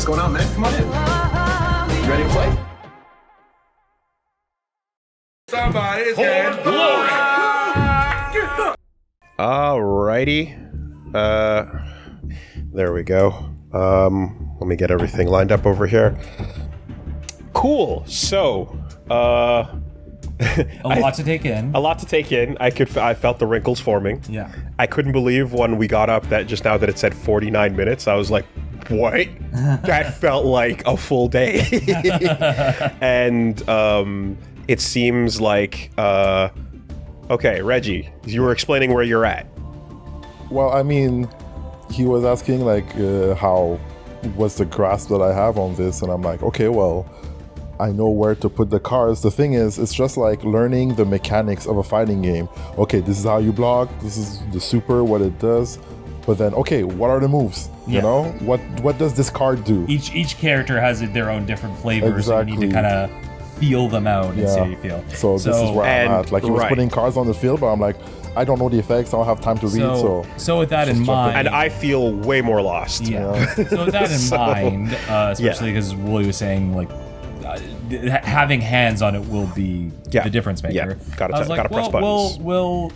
going on, man? Come on in. You ready to play? Somebody's getting glory. Alrighty. There we go. Let me get everything lined up over here. Cool. So, a lot to take in. A lot to take in. I felt the wrinkles forming. Yeah. I couldn't believe when we got up that just now that it said 49 minutes, I was like, what? That felt like a full day. And it seems like, okay, Reggie, you were explaining where you're at. Well, I mean, he was asking like how what's the grasp that I have on this, and I'm like, okay, well, I know where to put the cards. The thing is, it's just like learning the mechanics of a fighting game. Okay, this is how you block, this is the super, what it does, but then, okay, what are the moves? You know, what does this card do? Each character has their own different flavors, exactly. So you need to kind of feel them out and see how you feel. So this is where I'm at. Like, he was putting cards on the field, but I'm like, I don't know the effects, I don't have time to read, so with that in mind... And I feel way more lost. Yeah. So with that in mind, especially because Woolie was saying, like, having hands on it will be the difference maker. Yeah, gotta press buttons. We'll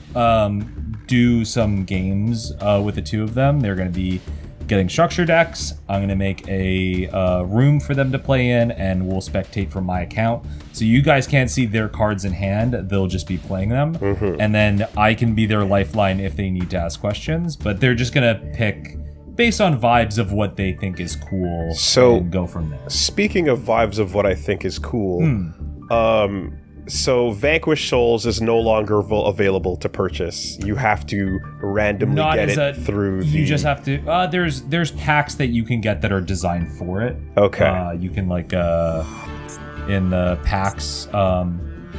do some games with the two of them. They're going to be getting structure decks. I'm going to make a room for them to play in, and we'll spectate from my account. So you guys can't see their cards in hand. They'll just be playing them. Mm-hmm. And then I can be their lifeline if they need to ask questions. But they're just going to pick based on vibes of what they think is cool, and go from there. Speaking of vibes of what I think is cool, so Vanquished Souls is no longer available to purchase. You have to randomly get it through You just have to... there's packs that you can get that are designed for it. Okay. You can, like, in the packs...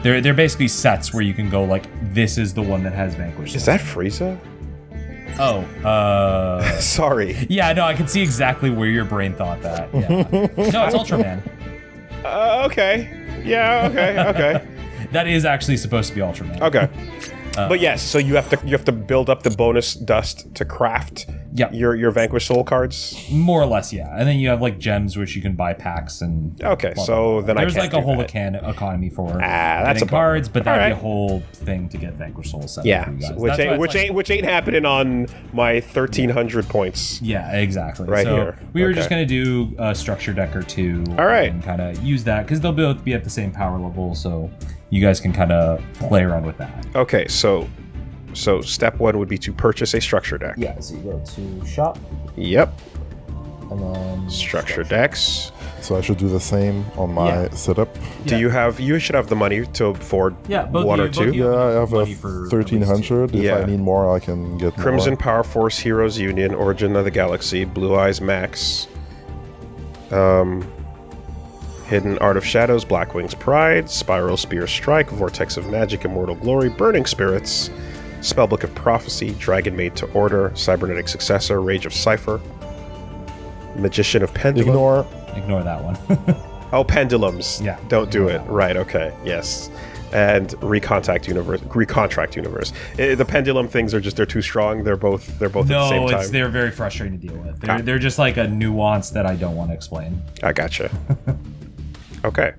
they're basically sets where you can go, like, this is the one that has Vanquished Souls. Is that Frieza? Oh, sorry. Yeah, no, I can see exactly where your brain thought that. Yeah. No, it's Ultraman. Okay. Yeah, okay. That is actually supposed to be Ultraman. Okay. But yes, so you have to build up the bonus dust to craft your Vanquished Soul cards? More or less, yeah. And then you have like gems which you can buy packs and okay, so then there's I can't like a whole that. economy for that's getting cards, but that'd be right. a whole thing to get Vanquished Soul set. Yeah, for you guys. which ain't happening on my 1,300 points. Yeah, exactly. Right so here. We were just gonna do a structure deck or two. All right. And kind of use that because they'll both be at the same power level, so you guys can kind of play around with that. Okay, so step one would be to purchase a structure deck. Yeah, so you go to shop. Yep. And then structure decks. So I should do the same on my setup. Do you should have the money to afford one or two? Yeah, I have a 1,300. If I need more, I can get Crimson more. Power Force Heroes Union, Origin of the Galaxy, Blue Eyes Max, Hidden Art of Shadows, Black Wings Pride, Spiral Spear Strike, Vortex of Magic, Immortal Glory, Burning Spirits, Spellbook of Prophecy, Dragon Maid to Order, Cybernetic Successor, Rage of Cipher, Magician of Pendulum. Ignore that one. Oh, Pendulums. Yeah. Don't do it. Right, okay. Yes. And Recontract Universe. The Pendulum things they're too strong. They're both at the same time. No, they're very frustrating to deal with. They're just like a nuance that I don't want to explain. I gotcha. Okay.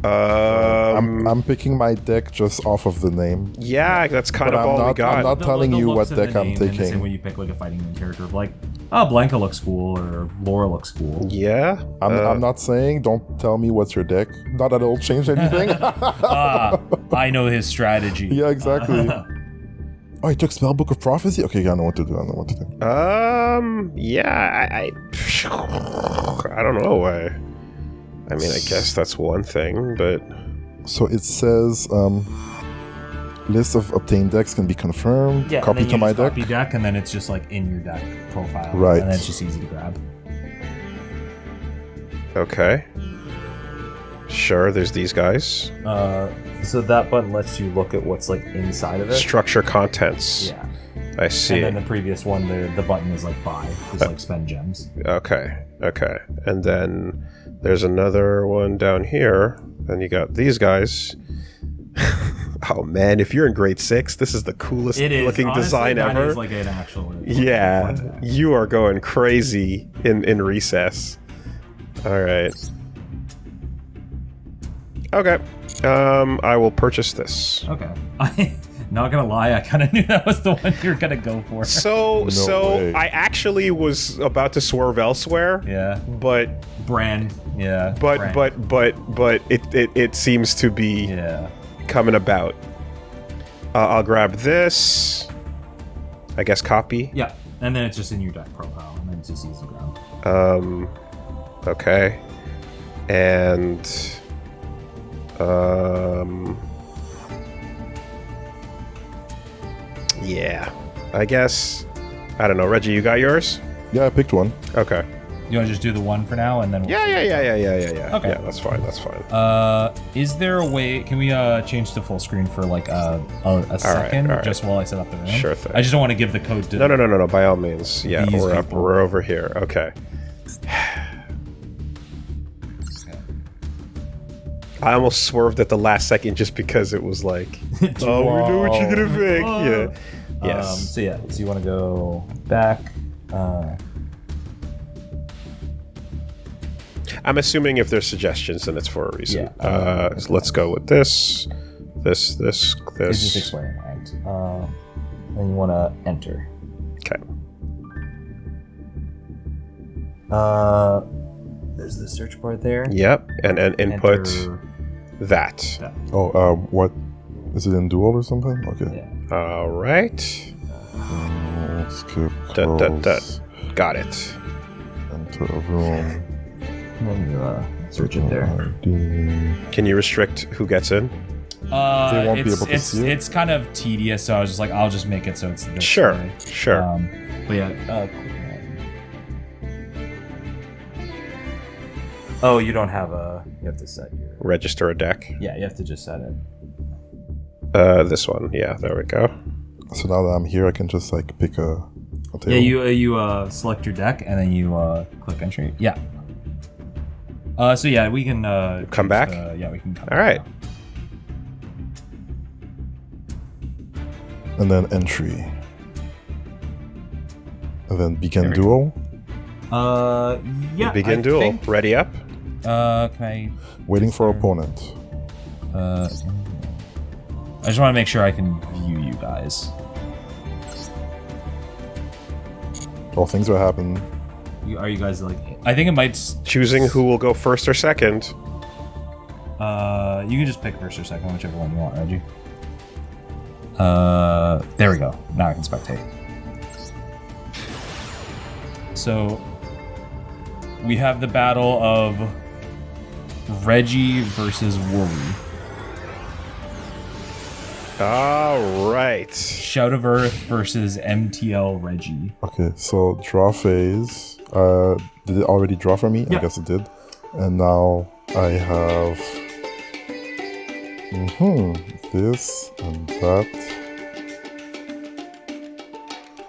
I'm picking my deck just off of the name. Yeah, that's kind of all we got. I'm not telling you what deck I'm taking. The same way you pick like a fighting character, like, oh, Blanca looks cool or Laura looks cool. Yeah. I'm not saying don't tell me what's your deck. Not that it'll change anything. I know his strategy. Yeah, exactly. Oh, he took Spellbook of Prophecy? Okay, I know what to do. Yeah, I don't know. I mean, I guess that's one thing, but... So it says, list of obtained decks can be confirmed. Yeah, copy to my deck. Copy deck, and then it's just like in your deck profile. Right. And then it's just easy to grab. Okay. Sure, there's these guys. So that button lets you look at what's like inside of it. Structure contents. Yeah. I see. And then the previous one, the button is like buy. Just like spend gems. Okay. And then there's another one down here. Then you got these guys. Oh man, if you're in grade 6, this is the coolest looking honestly, design ever. It is like an actual. Yeah, you are going crazy in recess. All right. Okay. I will purchase this. Okay. Not gonna lie, I kind of knew that was the one you were gonna go for. So way. I actually was about to swerve elsewhere. Yeah. But Brand. Yeah. but it seems to be Yeah. coming about. I'll grab this. I guess copy. Yeah. And then it's just in your deck profile, and then it's just easy ground. Okay. And yeah. I guess I don't know. Reggie, you got yours? Yeah, I picked one. Okay. You want to just do the one for now, and then we'll Yeah. Okay. Yeah, that's fine. That's fine. Is there a way? Can we change to full screen for like a second, all right. just while I set up the room? Sure thing. I just don't want to give the code to. No. By all means. Yeah, These we're up. people. We're over here. Okay. I almost swerved at the last second just because it was like, oh, we know what you're gonna pick. Yeah. Yes. So you want to go back. I'm assuming if there's suggestions, then it's for a reason. Yeah. So let's go with this. It's just explaining, right? And you want to enter. Okay. There's the search bar there. Yep. And input Enter that. that. Oh, what? Is it in Duel or something? Okay. Yeah. All right. Skip, Dot. close, Got it. enter a room. And then you search it there. ID. Can you restrict who gets in? They won't be it's, able to it's, see it? it's kind of tedious, so I was just like, I'll just make it so it's this Sure. way. Sure. But yeah. Oh, you don't have a. You have to set your. Register a deck. Yeah, you have to just set it. This one. Yeah. There we go. So now that I'm here, I can just like pick a table. Yeah, you select your deck and then you click entry. Yeah. So yeah, we can Come choose back? Yeah, we can come. All right. now. And then entry. And then begin There we go. duel. Yeah. Begin I duel. think- Ready up. Can Waiting for opponent. I just want to make sure I can view you guys. Well, things are happening. Are you guys like? I think it might. Choosing who will go first or second. You can just pick first or second, whichever one you want, Reggie. There we go. Now I can spectate. So we have the battle of Reggie versus Woolie. All right. Shout of Earth versus MTL Reggie. Okay, so draw phase. Did it already draw for me? Yeah. I guess it did. And now I have this and that.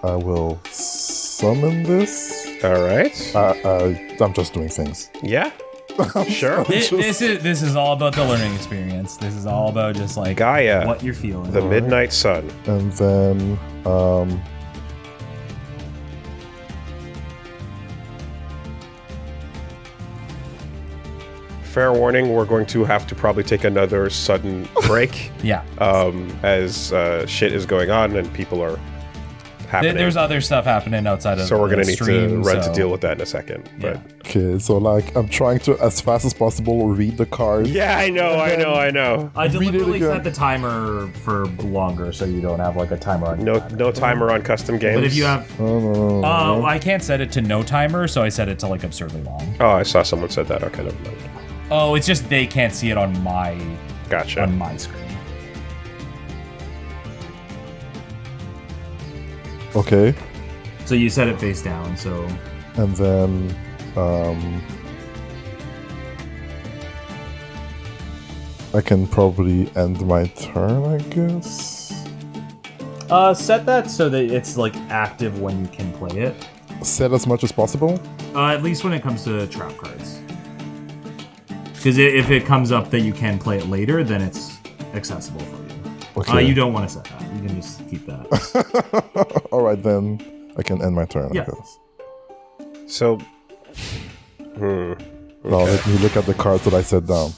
I will summon this. All right. I'm just doing things. Yeah. Sure. This is all about the learning experience. This is all about just like Gaia, what you're feeling. the Midnight Sun. And then Fair warning, we're going to have to probably take another sudden break Yeah. as shit is going on and people are happening. There's other stuff happening outside of so we're the going to need stream, to run so- to deal with that in a second. But okay, so like I'm trying to as fast as possible read the cards. yeah, I know. I Read it deliberately again. set the timer for longer so you don't have like a timer on your timer. No timer on custom games. But if you have No. I can't set it to no timer, so I set it to like absurdly long. Oh, I saw someone said that. Okay, never mind. Oh, it's just they can't see it on my Gotcha. screen. Okay, So you set it face down, so and then I can probably end my turn, I guess. set that so that it's like active when you can play it. Set as much as possible. At least when it comes to trap cards. Because if it comes up that you can play it later, then it's accessible for you. Okay. You don't want to set that. You can just keep that. All right, then I can end my turn. Yeah. I guess. So, Now let me look at the cards that I set down.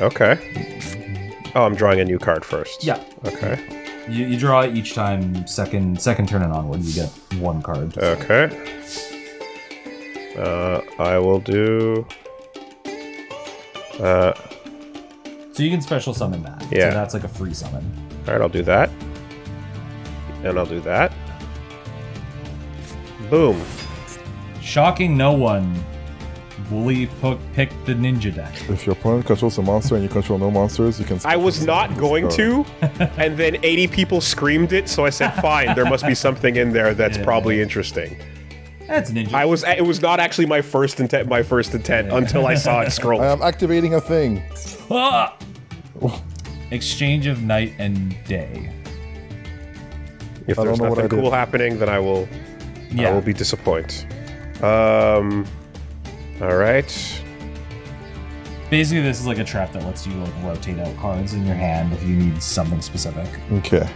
Okay. Oh, I'm drawing a new card first. Yeah. Okay. You draw it each time, second turn and onward, you get one card. Okay. I will do... So you can special summon that. Yeah. So that's like a free summon. Alright, I'll do that. And I'll do that. Boom. Shocking no one, Woolie picked the ninja deck. If your opponent controls a monster and you control no monsters, you can... I was not this going card. to, and then 80 people screamed it, so I said, fine, there must be something in there that's probably interesting. That's ninja. It was not actually my first intent until I saw it scroll. I am activating a thing. Ah! Exchange of night and day. If I there's don't know what nothing I did. cool happening, then I will be disappointed. Alright. Basically, this is like a trap that lets you like rotate out cards in your hand if you need something specific. Okay.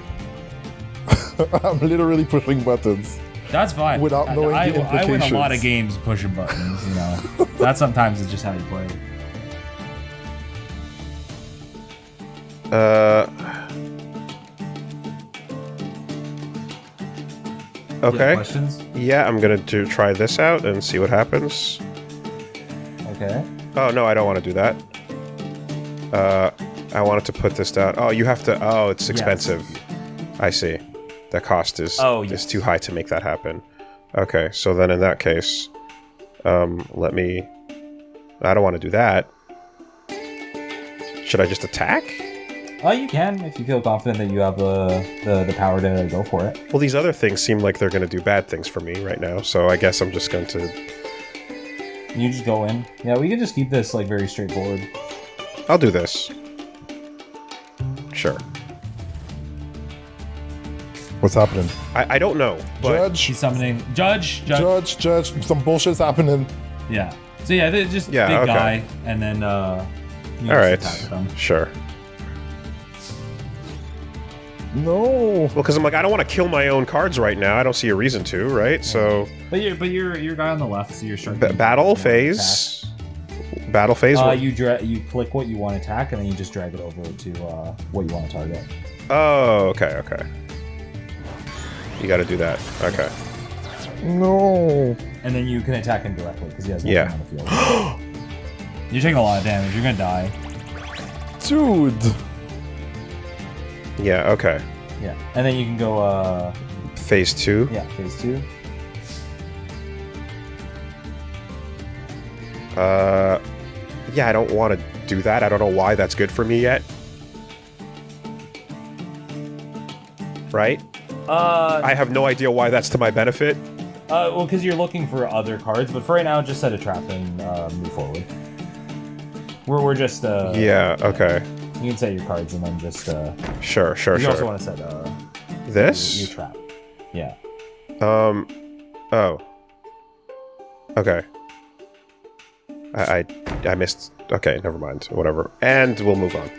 I'm literally pushing buttons. That's fine. Without knowing the I win a lot of implications. games pushing buttons, you know. That's sometimes it's just how you play. Okay. Questions? Yeah, I'm gonna try this out and see what happens. Okay. Oh, no, I don't want to do that. I wanted to put this down. Oh, you have to... Oh, it's expensive. I see. The cost is, is too high to make that happen. Okay, so then in that case, let me... I don't want to do that. Should I just attack? Oh, you can if you feel confident that you have the power to go for it. Well, these other things seem like they're going to do bad things for me right now, so I guess I'm just going to... You just go in. Yeah, we can just keep this like very straightforward. I'll do this. Sure. What's happening? I don't know, but... Judge? He's summoning Judge. Judge. Some bullshit's happening. Yeah. So yeah, they're just big okay. guy, and then you All just right, attack them. sure. No. Well, because I'm like, I don't want to kill my own cards right now. I don't see a reason to, right? So... But your guy on the left, so you're starting. Battle phase. Battle phase. You click what you want to attack, and then you just drag it over to what you want to target. Oh, okay. You got to do that. Okay. No. And then you can attack him directly because he has nothing Yeah. on the field. You're taking a lot of damage. You're gonna die. Dude. Yeah. Okay. Yeah. And then you can go. Phase 2. Yeah, phase 2. Yeah, I don't want to do that. I don't know why that's good for me yet. Right? I have no idea why that's to my benefit. Well, because you're looking for other cards, but for right now, just set a trap and move forward. We're just. Yeah. Okay. You can set your cards and then just. Sure. You also want to set This? your trap. Yeah. Oh. Okay. I missed. Okay, never mind. Whatever. And we'll move on.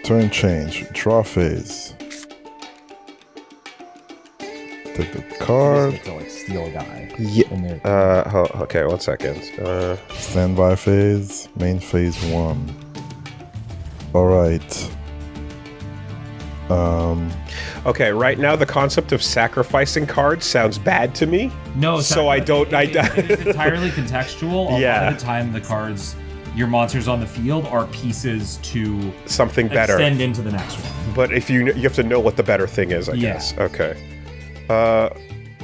Turn change. Draw phase. Take the card. To like steal a guy. Yeah. Okay, 1 second. Standby phase. Main phase 1. Alright. Okay, right now the concept of sacrificing cards sounds bad to me. No, so I don't. It's entirely contextual. A lot Yeah. of the time, the cards, your monsters on the field are pieces to Something better. extend into the next one. But if you have to know what the better thing is, I guess. Okay.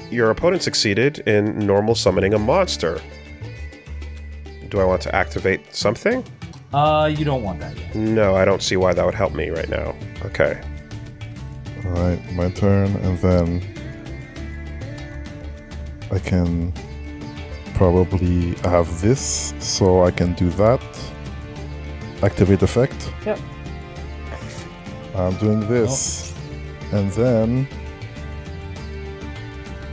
Your opponent succeeded in normal summoning a monster. Do I want to activate something? You don't want that yet. No, I don't see why that would help me right now. Okay. Alright, my turn, and then I can probably have this, so I can do that. Activate effect. Yep. I'm doing this. And then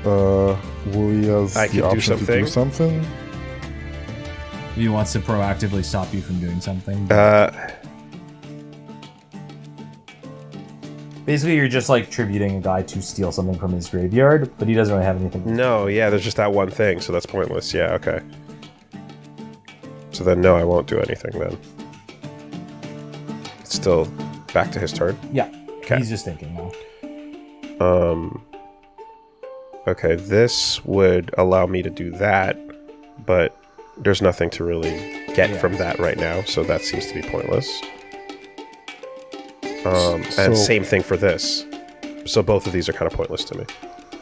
Woolie has I the can do option to do something. something. He wants to proactively stop you from doing something. Basically, you're just like tributing a guy to steal something from his graveyard, but he doesn't really have anything. No, yeah, there's just that one thing, so that's pointless. Yeah, okay. So then, no, I won't do anything then. It's still back to his turn. Yeah, Okay. he's just thinking now. Okay, this would allow me to do that, but there's nothing to really get from that right now, so that seems to be pointless. And same thing for this. So both of these are kind of pointless to me.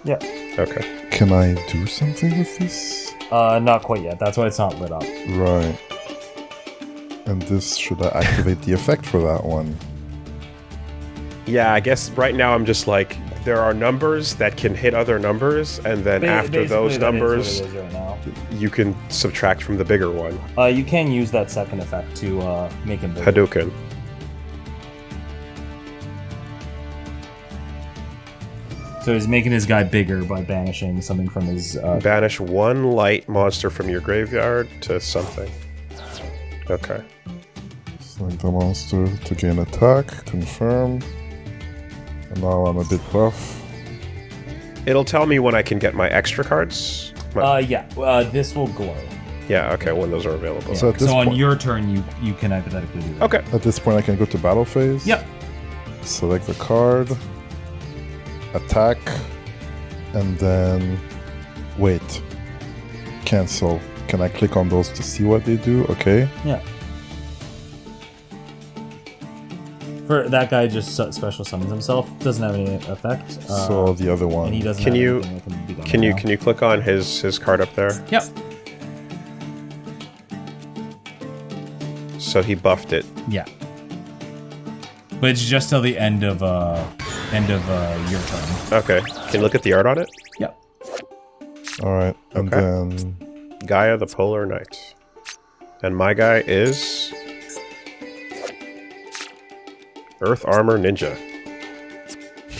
Yeah. Okay. Can I do something with this? Not quite yet. That's why it's not lit up. Right. And this, should I activate the effect for that one? Yeah, I guess right now I'm just like, there are numbers that can hit other numbers, and then after those numbers, that is what it is right now. you can subtract from the bigger one. You can use that second effect to make him bigger. Hadouken. So he's making his guy bigger by banishing something from his... Banish one light monster from your graveyard to something. Okay. Select the monster to gain attack, confirm. And now I'm a bit buff. It'll tell me when I can get my extra cards. This will glow. Yeah, okay, when those are available. So at this So on point, your turn, you can hypothetically do that. Okay. at this point I can go to battle phase. Yep. Select the card. Attack. And then... Wait. Cancel. Can I click on those to see what they do? Okay. Yeah. For that guy just special summons himself. Doesn't have any effect. So the other one. And he doesn't Can have you- anything that can be done Can right you now. can you click on his card up there? Yep. So he buffed it. Yeah. But it's just till the end of your turn. Okay. Can you look at the art on it? Yep. Alright. And Okay. then... Gaia the Polar Knight. And my guy is... Earth Armor Ninja.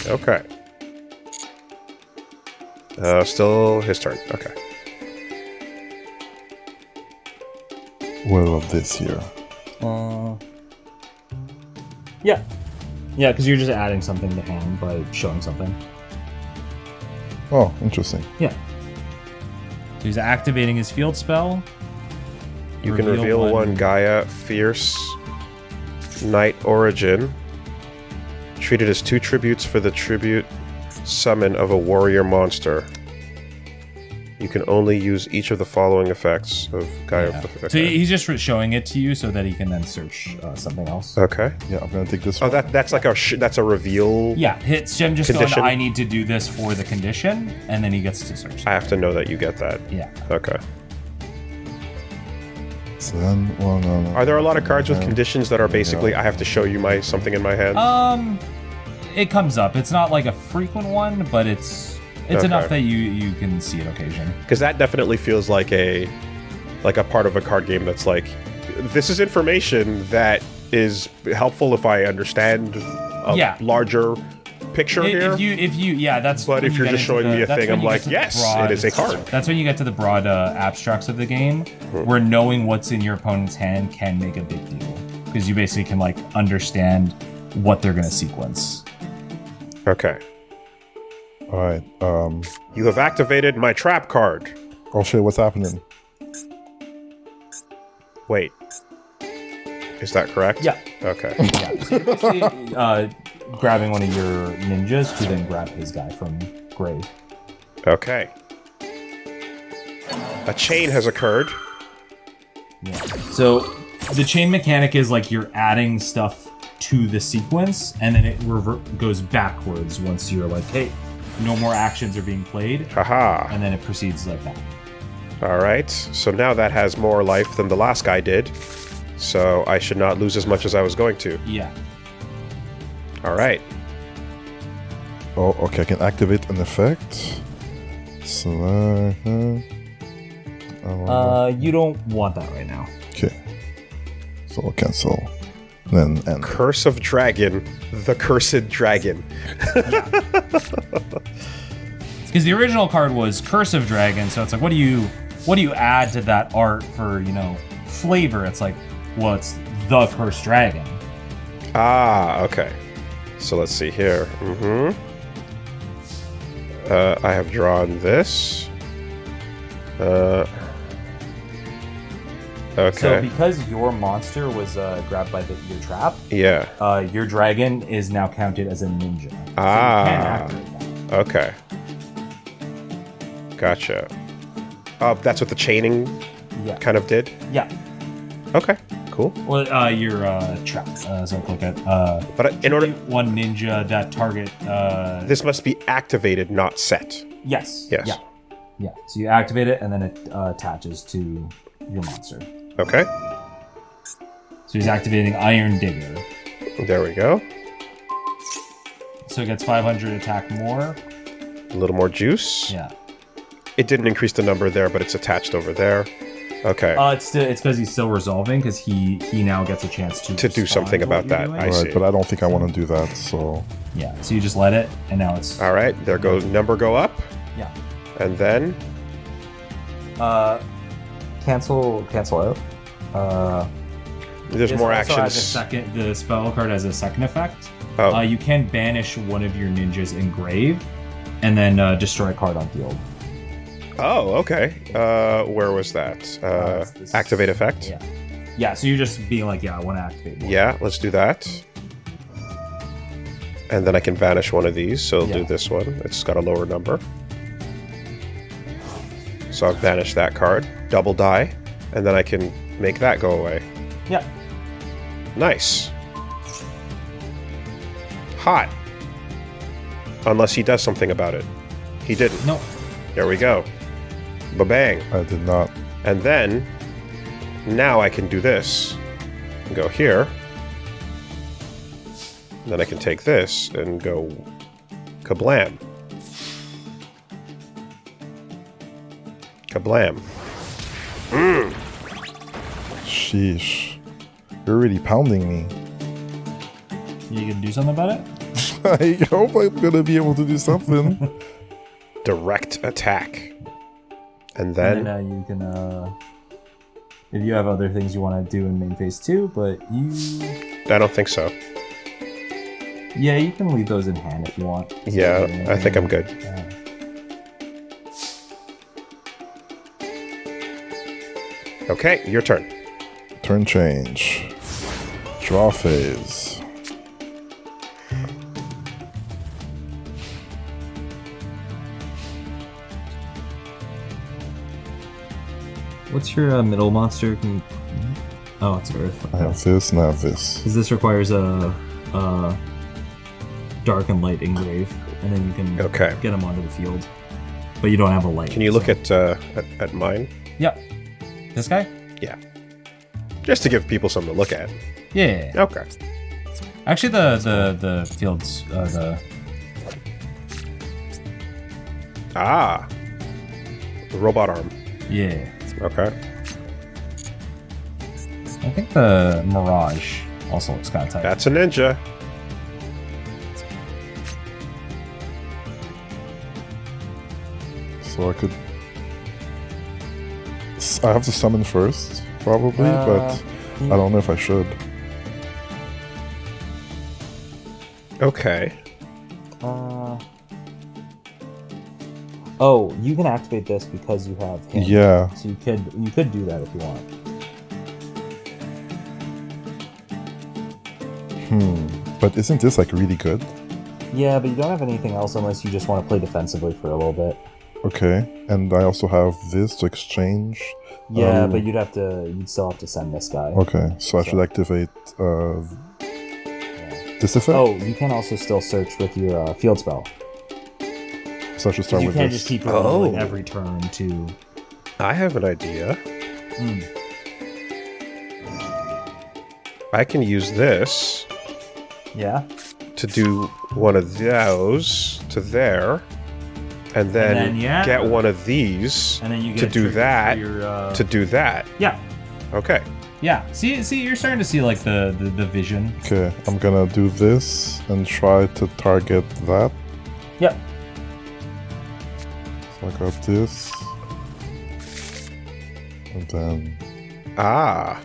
Okay. Still his turn. Okay. What about this here? Yeah. Yeah, because you're just adding something to hand by showing something. Oh, interesting. Yeah. So he's activating his field spell. You can reveal one Gaia Fierce Knight Origin. Treated as 2 tributes for the tribute summon of a warrior monster. You can only use each of the following effects of Gaia. Yeah. Okay. So he's just showing it to you so that he can then search something else. Okay. Yeah, I'm gonna take this Oh, one. that's like that's a reveal. Yeah, it's Jim just Condition. going, I need to do this for the condition, and then he gets to search. I have to know that you get that. Yeah. Okay. So then, well, no. Are there a lot of cards with conditions that are basically I have to show you my something in my hand? It comes up. It's not like a frequent one, but it's Okay. enough that you can see it occasionally. Because that definitely feels like a part of a card game that's like, this is information that is helpful if I understand a larger picture here. If you, that's. But when if you you're get just into showing me a that's thing, when I'm you get like, to the yes, it is a card. That's when you get to the broad abstracts of the game, where knowing what's in your opponent's hand can make a big deal, because you basically can like understand what they're gonna sequence. Okay. Alright, You have activated my trap card. oh shit, what's happening? Wait. Is that correct? Yeah. Okay. Yeah. So you're basically, grabbing one of your ninjas to then grab his guy from grave. Okay. A chain has occurred. Yeah. So the chain mechanic is like you're adding stuff to the sequence, and then it goes backwards once you're like, hey, no more actions are being played, Haha. and then it proceeds like that. All right. So now that has more life than the last guy did. So I should not lose as much as I was going to. Yeah. All right. Oh, okay, I can activate an effect. So, You don't want that right now. okay. So I'll cancel. Then end. Curse of Dragon, the Cursed Dragon. Because the original card was Curse of Dragon, so it's like, what do you add to that art for, flavor? It's like, well, it's the Cursed Dragon. Ah, okay. So let's see here. I have drawn this. Okay. So because your monster was grabbed by your trap, Yeah. your dragon is now counted as a ninja. So you Ah. can activate that. Okay. Gotcha. That's what the chaining Yeah. kind of did? Yeah. Okay, cool. Well, your trap. So click it. But in order... One ninja that target. This must be activated, not set. Yes. Yes. Yeah. Yeah. So you activate it, and then it attaches to your monster. Okay. So he's activating Iron Digger. There we go. So it gets 500 attack more. A little more juice. Yeah. It didn't increase the number there, but it's attached over there. Okay. It's because he's still resolving, because he now gets a chance to To do respond something to what about you're that. doing. I see. Right, but I don't think I want to do that, so... Yeah. So you just let it, and now it's All right, there goes number go up, yeah. and then Cancel out. there's This more also has actions. the spell card has a second effect. Oh. You can banish one of your ninjas in grave, and then destroy a card on field. Oh, okay. Where was that? This- Activate effect? Yeah. Yeah. So you're just being like, yeah, I want to activate more. Yeah, let's do that. And then I can banish one of these, so I'll do Yeah. this one. It's got a lower number. So I've banished that card, double die, and then I can make that go away. Yeah. Nice. Hot. Unless he does something about it. He didn't. No. There we go. Ba-bang. I did not. And then, now I can do this. And go here. And then I can take this and go kablam. Kablam. Sheesh. You're really pounding me. You can do something about it. I hope I'm gonna be able to do something. Direct attack. And And then, then you can, if you have other things you want to do in main phase 2, but I don't think so. yeah, you can leave those in hand if you want. Yeah, I think I'm good. Yeah. Okay, your turn. Turn change. Draw phase. What's your middle monster? Can you... Oh, it's Earth. I have this and I have this. Because this requires a dark and light engrave, and then you can Okay. get them onto the field. But you don't have a light. Can you look so- at mine? Yeah. This guy? Yeah. Just to give people something to look at. Yeah. Okay. Actually, the fields, the Ah. Robot arm. yeah. Okay. I think the Mirage also looks kind of tight. That's a ninja. So I could... I have to summon first, probably, but I don't know if I should. Okay. Oh, you can activate this because you have him. Yeah. So you could do that if you want. But isn't this like really good? Yeah, but you don't have anything else unless you just want to play defensively for a little bit. Okay. And I also have this to exchange. Yeah, but you'd still have to send this guy. Okay, so I should activate this effect? Oh, you can also still search with your field spell. So I should start You with can't this. just keep rolling Oh. every turn to... I have an idea. I can use this Yeah? to do one of those to there, and then, yeah. get one of these And then you to get do triggered that for your, to do that. Yeah. Okay. Yeah. See, you're starting to see like the vision. Okay, I'm gonna do this and try to target that. Yep. So I got this. And then... Ah.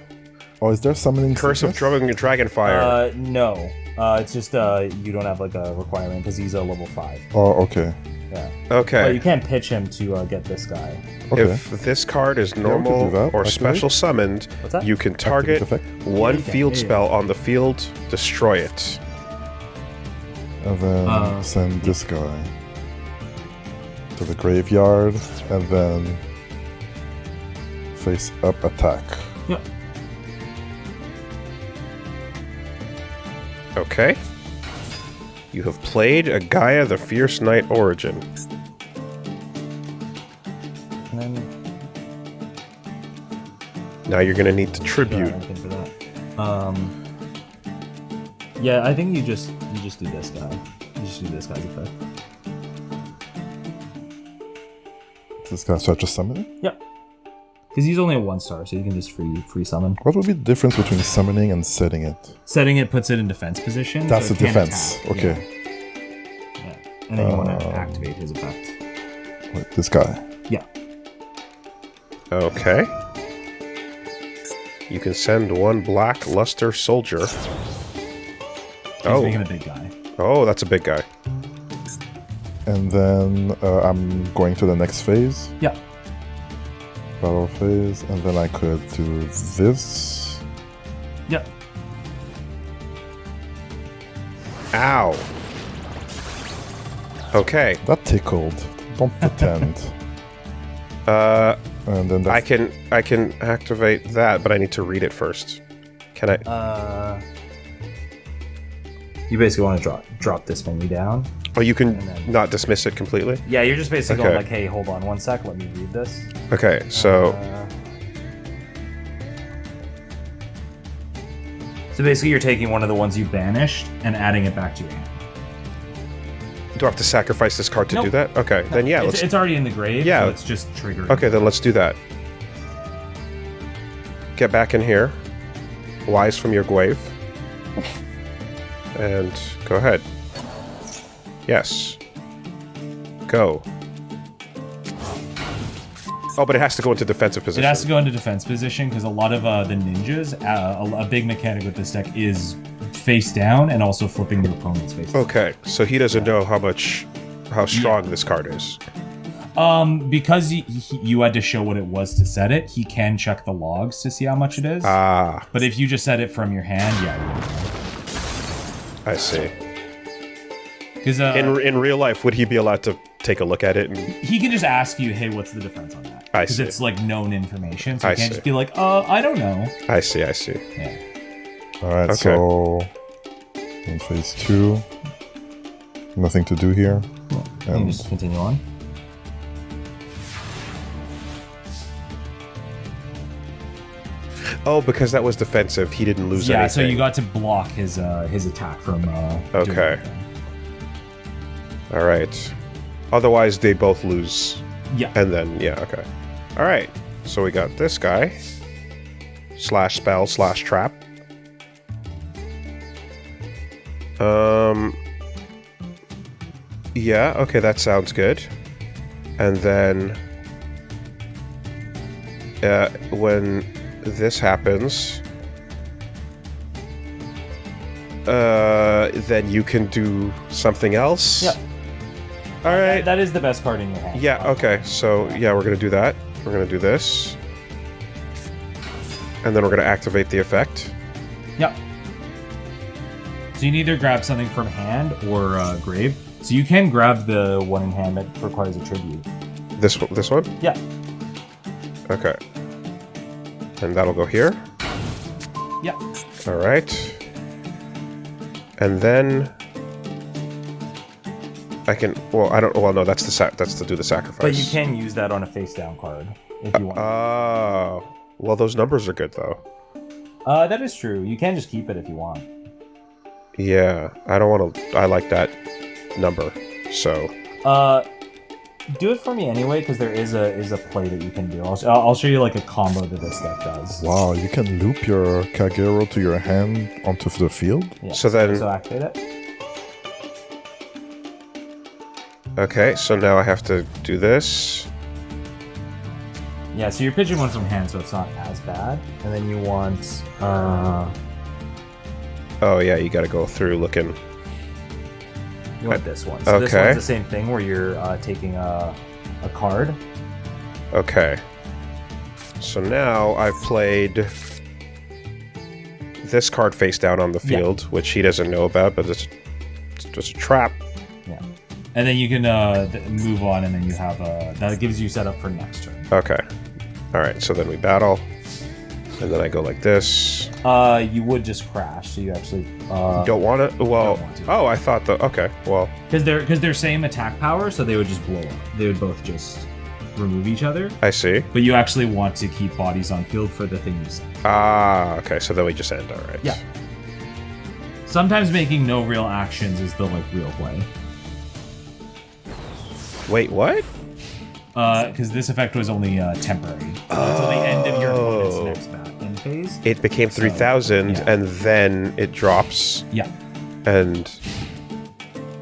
Oh, is there summoning Curse of sickness? Drumming Dragonfire. No. It's just you don't have like a requirement because he's a level 5. Oh, okay. Yeah. Okay. But you can't pitch him to get this guy. Okay. If this card is we can normal do that. or Activate. special summoned, What's that? you can target effect. one you can. field Yeah, yeah. spell on the field, destroy it. And then send this guy to the graveyard, and then face up attack. Yep. Okay. You have played a Gaia the Fierce Knight Origin. And then Now you're gonna need to yeah, tribute. anything for that. Yeah, I think you just do this guy. You just do this guy's effect. This guy start just summoning? Yep. Because he's only a 1-star, so you can just free summon. What would be the difference between summoning and setting it? Setting it puts it in defense position. That's so the it can't defense. attack. Okay. Yeah. And then you want to activate his effect. Wait, this guy. Yeah. Okay. You can send one black luster soldier. He's making a big guy. Oh, that's a big guy. And then I'm going to the next phase. Yeah. Battle phase. And then I could do this. Yep. Ow. Okay. That tickled. Don't pretend. And then I that's can activate that, but I need to read it first. Can I? You basically want to drop this menu down. Oh, you can then- not dismiss it completely? Yeah, you're just basically Okay. going like, hey, hold on 1 sec, let me read this. Okay, so So basically you're taking one of the ones you banished and adding it back to your hand. do I have to sacrifice this card to Nope. do that? Okay, then yeah, let's. It's already in the grave, Yeah. so it's just triggering. Okay, then let's do that. Get back in here. Wise from your grave. And go ahead. Yes. Go. Oh, but it has to go into defensive position. It has to go into defense position because a lot of the ninjas, a big mechanic with this deck is face down and also flipping your opponent's face down. Okay, so he doesn't know how strong this card is. Because you had to show what it was to set it, he can check the logs to see how much it is. Ah, But if you just set it from your hand, yeah. I see. Because In real life, would he be allowed to take a look at it? And he can just ask you, hey, what's the defense on that? I Because see. it's like known information, so I you can't see. just be like, I don't know. I see. I see. Yeah. Alright, Okay. so in phase 2. Nothing to do here. You can just continue on. Oh, because that was defensive, he didn't lose anything. Yeah, so you got to block his attack from. doing Okay. anything. All right. Otherwise, they both lose. Yeah. And then, yeah, okay. All right. So we got this guy. /spell/trap. Yeah, okay, that sounds good. And then when this happens, then you can do something else. Yep. All right. That is the best card in your hand. Yeah, okay. So, yeah, we're going to do that. We're going to do this. And then we're going to activate the effect. Yep. So you can either grab something from hand or grave. So you can grab the one in hand that requires a tribute. This one? Yeah. Okay. And that'll go here. Yeah. All right. And then I can. Well, I don't. Well, no, that's to do the sacrifice. But you can use that on a face down card if you want. Oh. Well, those numbers are good though. That is true. You can just keep it if you want. Yeah, I don't want to. I like that number. So. Do it for me anyway, because there is a play that you can do. I'll show you like a combo that this deck does. Wow, you can loop your Kagero to your hand onto the field? Yeah. So then- So activate it. Okay, so now I have to do this. Yeah, so you're pitching one from hand, so it's not as bad. And then you want Oh yeah, you gotta go through looking. You want this one. So this Okay. one's the same thing where you're taking a card. Okay. So now I've played this card face down on the field, which he doesn't know about, but it's just a trap. Yeah. And then you can move on, and then you have that gives you setup for next turn. Okay. All right. So then we battle, and then I go like this. You would just crash, so you actually Don't want it. Well, don't want to. oh, I thought the. Okay. Well, because they're same attack power, so they would just blow up. They would both just remove each other. I see. But you actually want to keep bodies on field for the thing you send. Ah. Okay. So then we just end. All right. Yeah. Sometimes making no real actions is the real play. Wait. What? Because this effect was only temporary until the end of your opponent's next end phase. It became 3,000, yeah. and then it drops. Yeah. And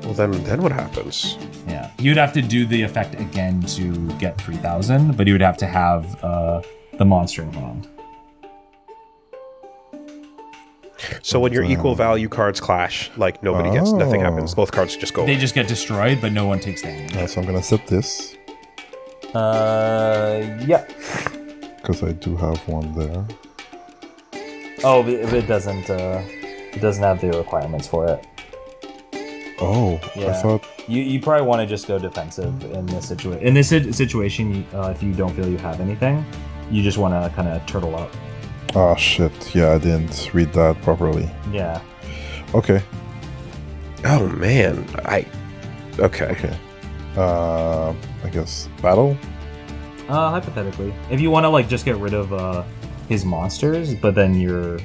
well, then what happens? Yeah. You'd have to do the effect again to get 3,000, but you would have to have the monster in hand. So when your equal value cards clash, like nobody gets, nothing happens. Both cards just go. They just get destroyed, but no one takes damage. So I'm gonna set this Yeah. because I do have one there. Oh, but it doesn't have the requirements for it. Oh, Yeah. I thought. You probably want to just go defensive in this situation. In this situation, if you don't feel you have anything, you just want to kind of turtle up. Oh shit! Yeah, I didn't read that properly. Yeah. Okay. Oh man, Okay. Okay. I guess battle. Hypothetically, if you want to just get rid of his monsters, but then you're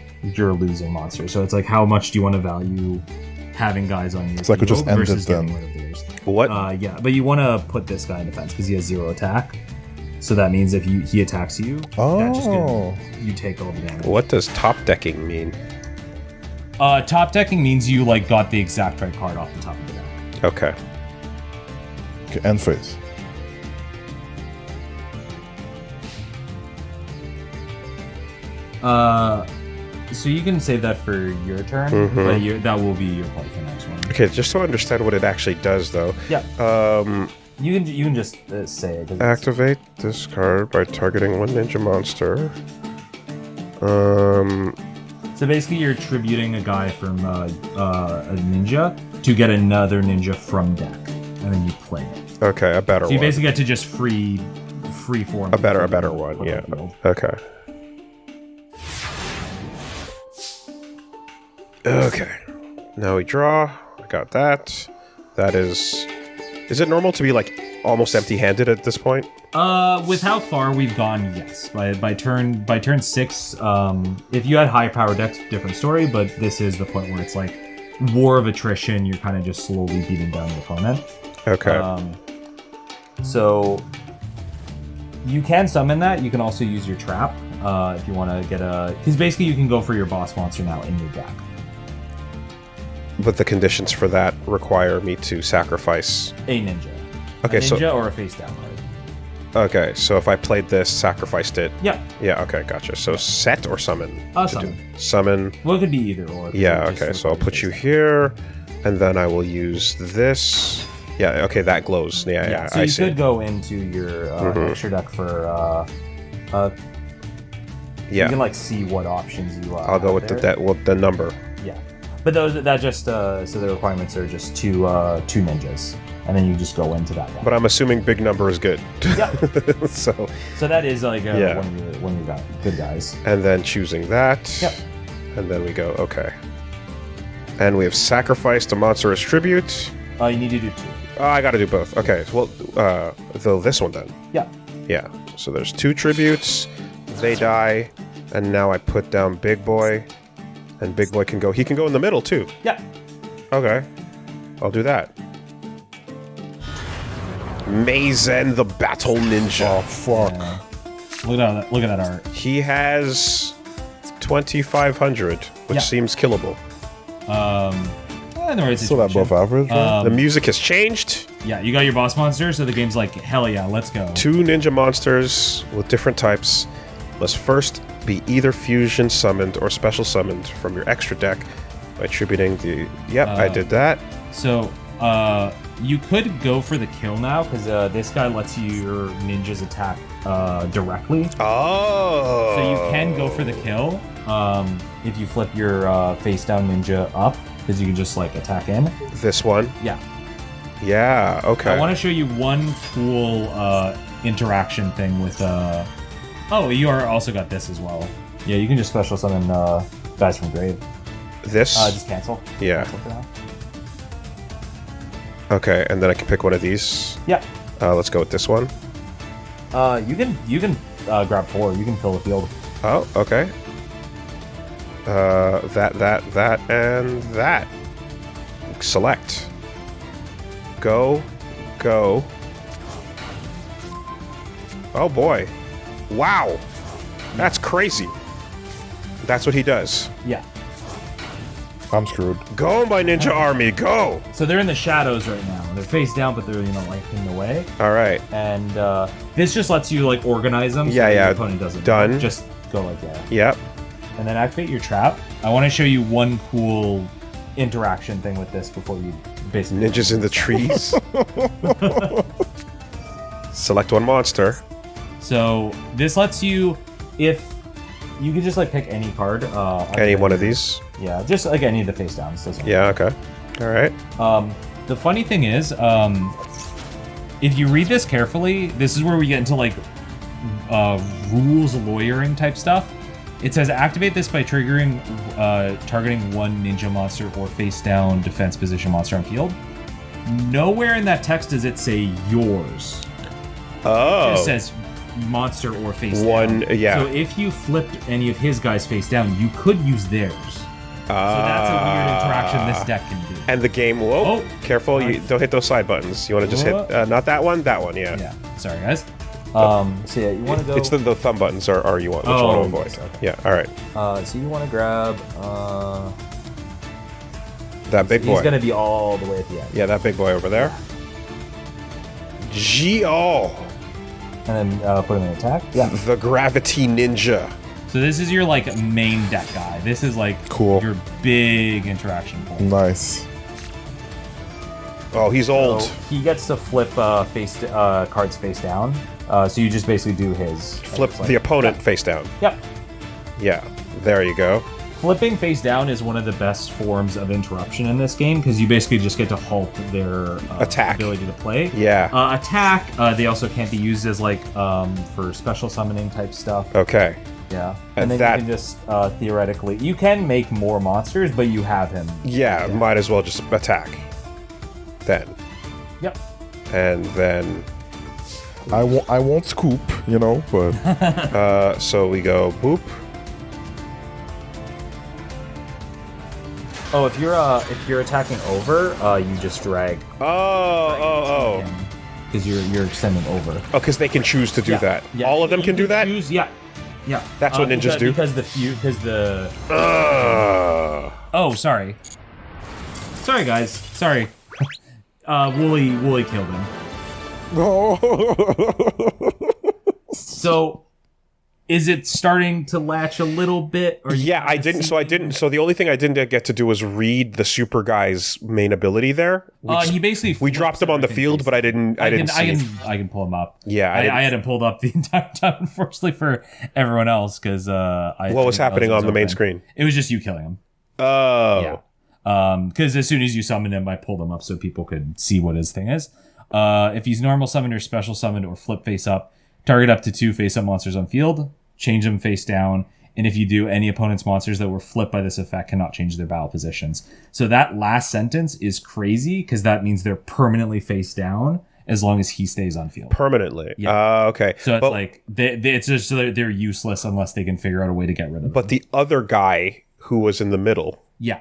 losing monsters. So it's how much do you want to value having guys on your So I could just field end it versus getting then. rid of theirs? What? Yeah, but you want to put this guy in defense because he has 0 attack. So that means if he attacks you, that just you take all the damage. What does top decking mean? Top decking means you got the exact right card off the top of the deck. Okay. Okay, end phase. So you can save that for your turn, but that will be your play for next one. Okay, just to understand what it actually does, though. Yeah. You can just say it. 'cause it's- Activate this card by targeting one ninja monster. So basically, you're tributing a guy from a ninja to get another ninja from deck, and then you play it. Okay, a better So you one. basically get to just free form. A better one. put Yeah. on the field. Okay. Okay. Now we draw. I got that. That is. Is it normal to be almost empty-handed at this point? With how far we've gone, yes. By turn 6, if you had high power decks, different story. But this is the point where it's war of attrition. You're kind of just slowly beating down your opponent. Okay. So you can summon that. You can also use your trap if you want to get a. Because basically, you can go for your boss monster now in your deck. But the conditions for that require me to sacrifice. A ninja. Okay, a so- ninja or a face down card. Okay, so if I played this, sacrificed it. Yeah. Yeah. Okay, gotcha. So set or summon. Summon. Summon. Well, it could be either or. Yeah. It just Okay. So I'll requires put face you down. here, and then I will use this. Yeah. Okay. That glows. Yeah. So I you see. could go into your extra deck for. Yeah. You can see what options you. I'll go with the number. Yeah, but that just so the requirements are just two ninjas, and then you just go into that one. But I'm assuming big number is good. Yeah. So. So that is Yeah. one of your good guys. And then choosing that. Yep. And then we go. Okay. And we have sacrificed a monstrous tribute. You need to do 2. Oh, I got to do both. Okay. Well, this one then. Yeah. Yeah. So there's 2 tributes. They die, and now I put down Big Boy, and Big Boy can go. He can go in the middle too. Yeah. Okay. I'll do that. Maizen the Battle Ninja. Oh fuck! Look at that art. He has 2,500, which Yeah. seems killable. In the right Still situation. above average. Right? The music has changed. Yeah, you got your boss monster, so the game's hell yeah, let's go. 2 ninja monsters with different types must first be either fusion summoned or special summoned from your extra deck Attributing the... Yep, I did that. So, you could go for the kill now, because this guy lets your ninjas attack directly. Oh! So you can go for the kill if you flip your face down ninja up, because you can just like attack in. This one? Yeah. Yeah, okay. I want to show you one cool interaction thing with... Oh, you are also got this as well. Yeah, you can just special summon guys from grave. This? Just cancel. Yeah. Cancel for now. Okay, and then I can pick one of these. Yeah. Let's go with this one. You can grab 4. You can fill the field. Oh, okay. That, and that. Select. Go. Oh boy. Wow. That's crazy. That's what he does. Yeah. I'm screwed. Go, my ninja army, go! So they're in the shadows right now. They're face down, but they're, like, in the way. All right. And this just lets you, like, organize them so Yeah, that yeah. your opponent doesn't. Done. Just go like that. Yep. And then activate your trap. I want to show you one cool interaction thing with this before you basically... Ninjas in the trees. Select one monster. So this lets you, if... You can just, like, pick any card. Any one of these? Yeah, just, like, any of the face downs. Doesn't matter. Yeah, okay. All right. The funny thing is, if you read this carefully, this is where we get into like rules lawyering type stuff. It says activate this by triggering targeting one ninja monster or face down defense position monster on field. Nowhere in that text does it say yours. Oh. It just says monster or face one, down. yeah. So if you flipped any of his guys face down, you could use theirs. So that's a weird interaction this deck can do. And the game, whoa, Oh. careful, you don't hit those side buttons. You want to just hit, not that one, yeah. Yeah, sorry guys. So yeah, you want to go... It's the thumb buttons are you want, which you want to avoid. yes, okay. Yeah, all right. So you want to grab... That big boy. He's going to be all the way at the end. Yeah, that big boy over there. G-O! And then put him in attack. Yeah. The Gravity Ninja. So this is your like main deck guy. This is like Cool. your big interaction point. Nice. Oh, he's old. So he gets to flip cards face down. So you just basically do his. Flip it's like- the opponent face down. Yep. Yeah, there you go. Flipping face down is one of the best forms of interruption in this game because you basically just get to halt their Attack. ability to play. Yeah. Attack. They also can't be used as like for special summoning type stuff. Okay. Yeah. And And then that- you can just theoretically you can make more monsters, but you have him. Yeah, might as well just attack. Then. Yep. And then, I won't scoop, but so we go boop. Oh, if you're attacking over, you just drag. Oh. Because you're extending over. Oh, because they can choose to do that. Yeah. All of them You can do that? Choose, yeah. That's what ninjas do? Because the. Oh, sorry. Sorry, guys. Sorry. Woolie killed him. So, is it starting to latch a little bit? Or Yeah, I didn't. So the only thing I didn't get to do was read the super guy's main ability there. He basically We dropped him on the field, but I didn't see. I can pull him up. Yeah, I had him pulled up the entire time, unfortunately for everyone else, because What was happening on the main screen? It was just you killing him. Oh. Yeah. Because as soon as you summoned him, I pulled him up so people could see what his thing is. If he's normal summoned or special summoned or flip face up, target up to 2 face up monsters on field, change them face down, and if you do, any opponent's monsters that were flipped by this effect cannot change their battle positions. So that last sentence is crazy because that means they're permanently face down as long as he stays on field. Permanently. Yeah. Okay. So it's like it's just so they're useless unless they can figure out a way to get rid of them. But the other guy who was in the middle, Yeah.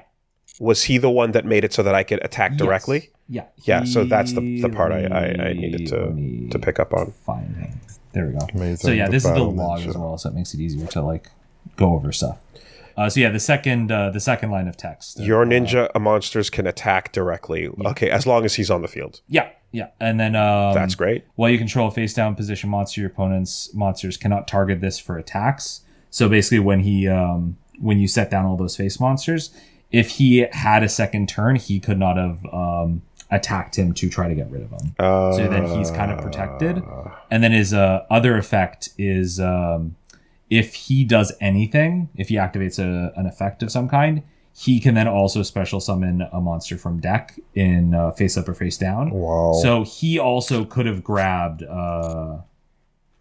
was he the one that made it so that I could attack directly? Yes. Yeah. So that's the part I needed to pick up on. Find him. There we go. Amazing. So yeah, this is the battle log ninja. as well, so it makes it easier to like go over stuff. So yeah, the second line of text. Your ninja monsters can attack directly. Okay, as long as he's on the field. Yeah. And then That's great. while you control a face down position monster, your opponent's monsters cannot target this for attacks. So basically when you set down all those face monsters, if he had a second turn, he could not have attacked him to try to get rid of him. So then he's kind of protected. And then his other effect is if he does anything, if he activates an effect of some kind, he can then also special summon a monster from deck in face up or face down. Wow. So he also could have grabbed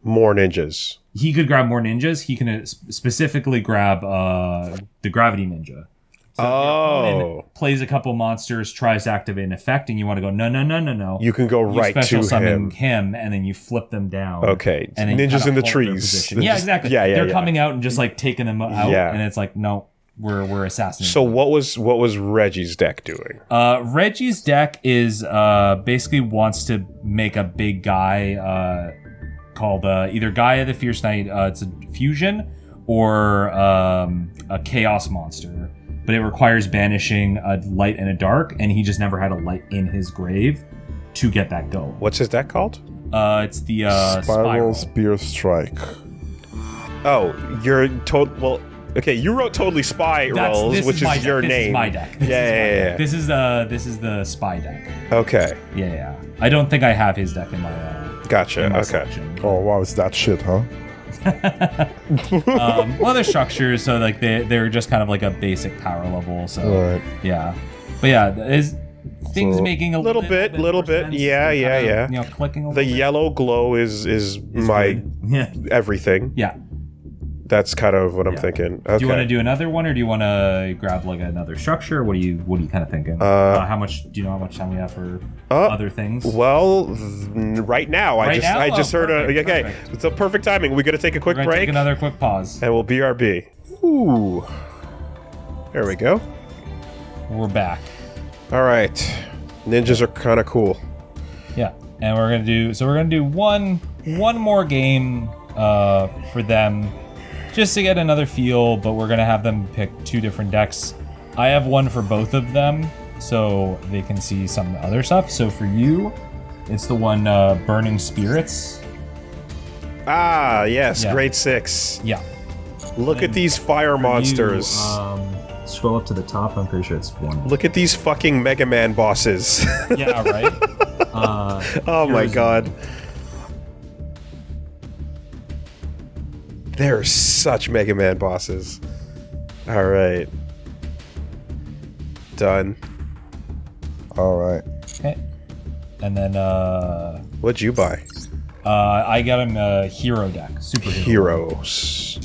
More ninjas. He could grab more ninjas. He can specifically grab the gravity ninja. So if your opponent plays a couple monsters, tries to activate an effect, and you want to go no. You can go right special to summon him. and then you flip them down. Okay. And then Ninjas kind in the of hold their trees. position. Yeah, exactly. Yeah, They're coming out and just like taking them out, Yeah. and it's like no, we're assassinating. So what was Reggie's deck doing? Reggie's deck is basically wants to make a big guy called either Gaia the Fierce Knight. It's a fusion or a chaos monster. But it requires banishing a light and a dark, and he just never had a light in his grave to get that going. What's his deck called? It's the Spiral Spear Strike. Oh, you're well. Okay, you wrote Totally Spirals, This which my is your deck. name. This is my deck. Yeah. This is the spy deck. Okay, Yeah. I don't think I have his deck in my gotcha. in my Okay. selection. Oh wow, it's that shit, huh? Well, they're structures, so like they're just kind of like a basic power level. So Alright. yeah, but yeah, is things So- making a Little bit. more sense. Yeah. You know, clicking a The little bit. yellow glow is my good. Yeah. everything. Yeah. That's kind of what I'm Yeah. thinking. Okay. Do you want to do another one, or do you want to grab like another structure? What are you kind of thinking? How much do you know? How much time we have for other things? Well, right now, Right now? I just Oh, heard perfect, okay. perfect. It's a perfect timing. We got to take a quick We're gonna break, take another quick pause. and we'll BRB. Ooh, there we go. We're back. All right, ninjas are kind of cool. Yeah, and we're gonna do one more game for them, just to get another feel. But we're gonna have them pick two different decks. I have one for both of them, so they can see some other stuff. So for you, it's the one Burning Spirits. Ah, yes, Yeah. grade 6. Yeah. Look at these fire monsters. Scroll up to the top. I'm pretty sure it's one. Look at these fucking Mega Man bosses. Yeah, right. Oh my god. They're such Mega Man bosses. Alright. Done. Alright. Okay. And then What'd you buy? I got him a hero deck, super hero. Heroes.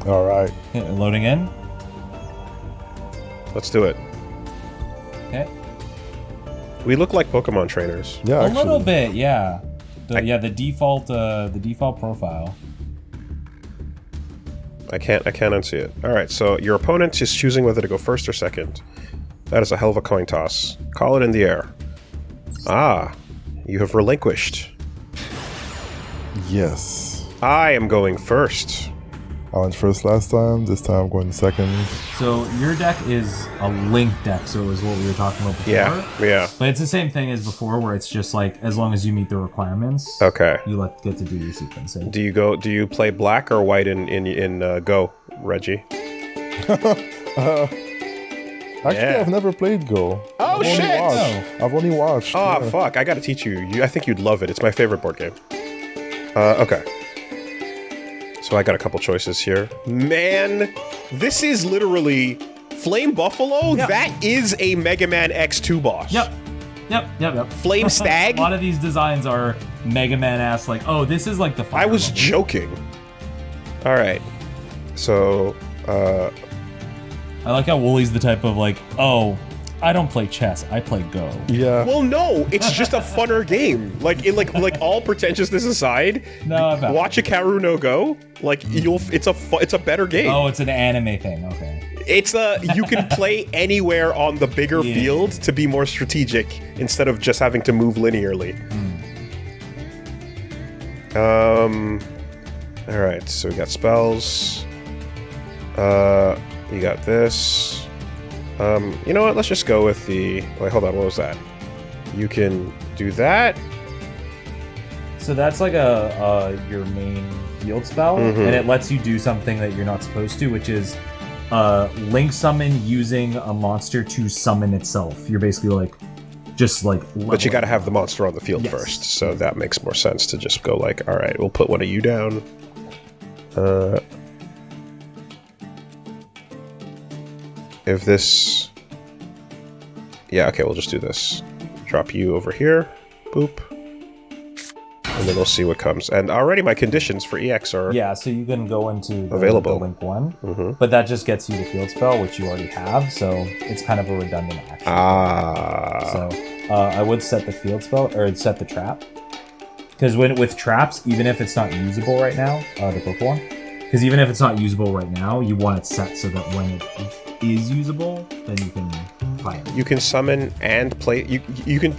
Alright. Okay, loading in. Let's do it. Okay. We look like Pokemon trainers. Yeah, A actually. little bit, yeah. The default profile. I can't unsee it. Alright, so your opponent is choosing whether to go first or second. That is a hell of a coin toss. Call it in the air. Ah, you have relinquished. Yes. I am going first. I went first last time. This time I'm going second. So your deck is a link deck, so it was what we were talking about before. Yeah. But it's the same thing as before, where it's just like as long as you meet the requirements, Okay. you get to do your sequencing. Do you play black or white in Go, Reggie? Actually, Yeah. I've never played Go. Oh, I've only shit! watched. I've only watched. Oh, yeah. fuck. I gotta teach you. I think you'd love it. It's my favorite board game. Okay. So I got a couple choices here. Man, this is literally Flame Buffalo. Yep. That is a Mega Man X2 boss. Yep. Flame Stag? A lot of these designs are Mega Man-ass, like, oh, this is like the fire I was level. joking. All right. So, I like how Woolie's the type of like, oh, I don't play chess, I play Go. Yeah. well, no, it's just a funner game. Like all pretentiousness aside, No, I've watch a Karu no Go. Like it's a better game. Oh, it's an anime thing, okay. It's you can play anywhere on the bigger Yeah. field to be more strategic instead of just having to move linearly. All right, so we got spells. You got this. You know what? Let's just go with the. Wait, hold on. What was that? You can do that. So that's like your main field spell, and it lets you do something that you're not supposed to, which is link summon using a monster to summon itself. You're basically like just like. But you got to have the monster on the field Yes. first, so that makes more sense to just go like, all right, we'll put one of you down. If this, yeah, okay, we'll just do this. Drop you over here, boop, and then we'll see what comes. And already my conditions for EX are Yeah, so you can go into Available. the link one, but that just gets you the field spell, which you already have, so it's kind of a redundant action. So I would set the field spell, or set the trap. Because with traps, even if it's not usable right now, the Pokemon, because even if it's not usable right now, you want it set so that when it is usable, then you can fire. You can summon and play. You can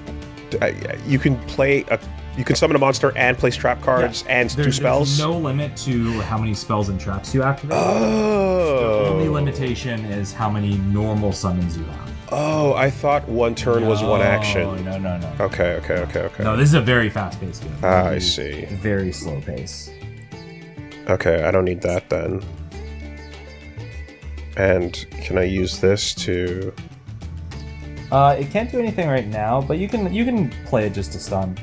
play a. You can summon a monster and place trap cards and do spells. There's no limit to how many spells and traps you activate. Oh. The only limitation is how many normal summons you have. Oh, I thought one turn was one action. No. Okay. No, this is a very fast-paced game. I see. Very slow pace. Okay, I don't need that then. And can I use this to... It can't do anything right now, but you can play it just to stun.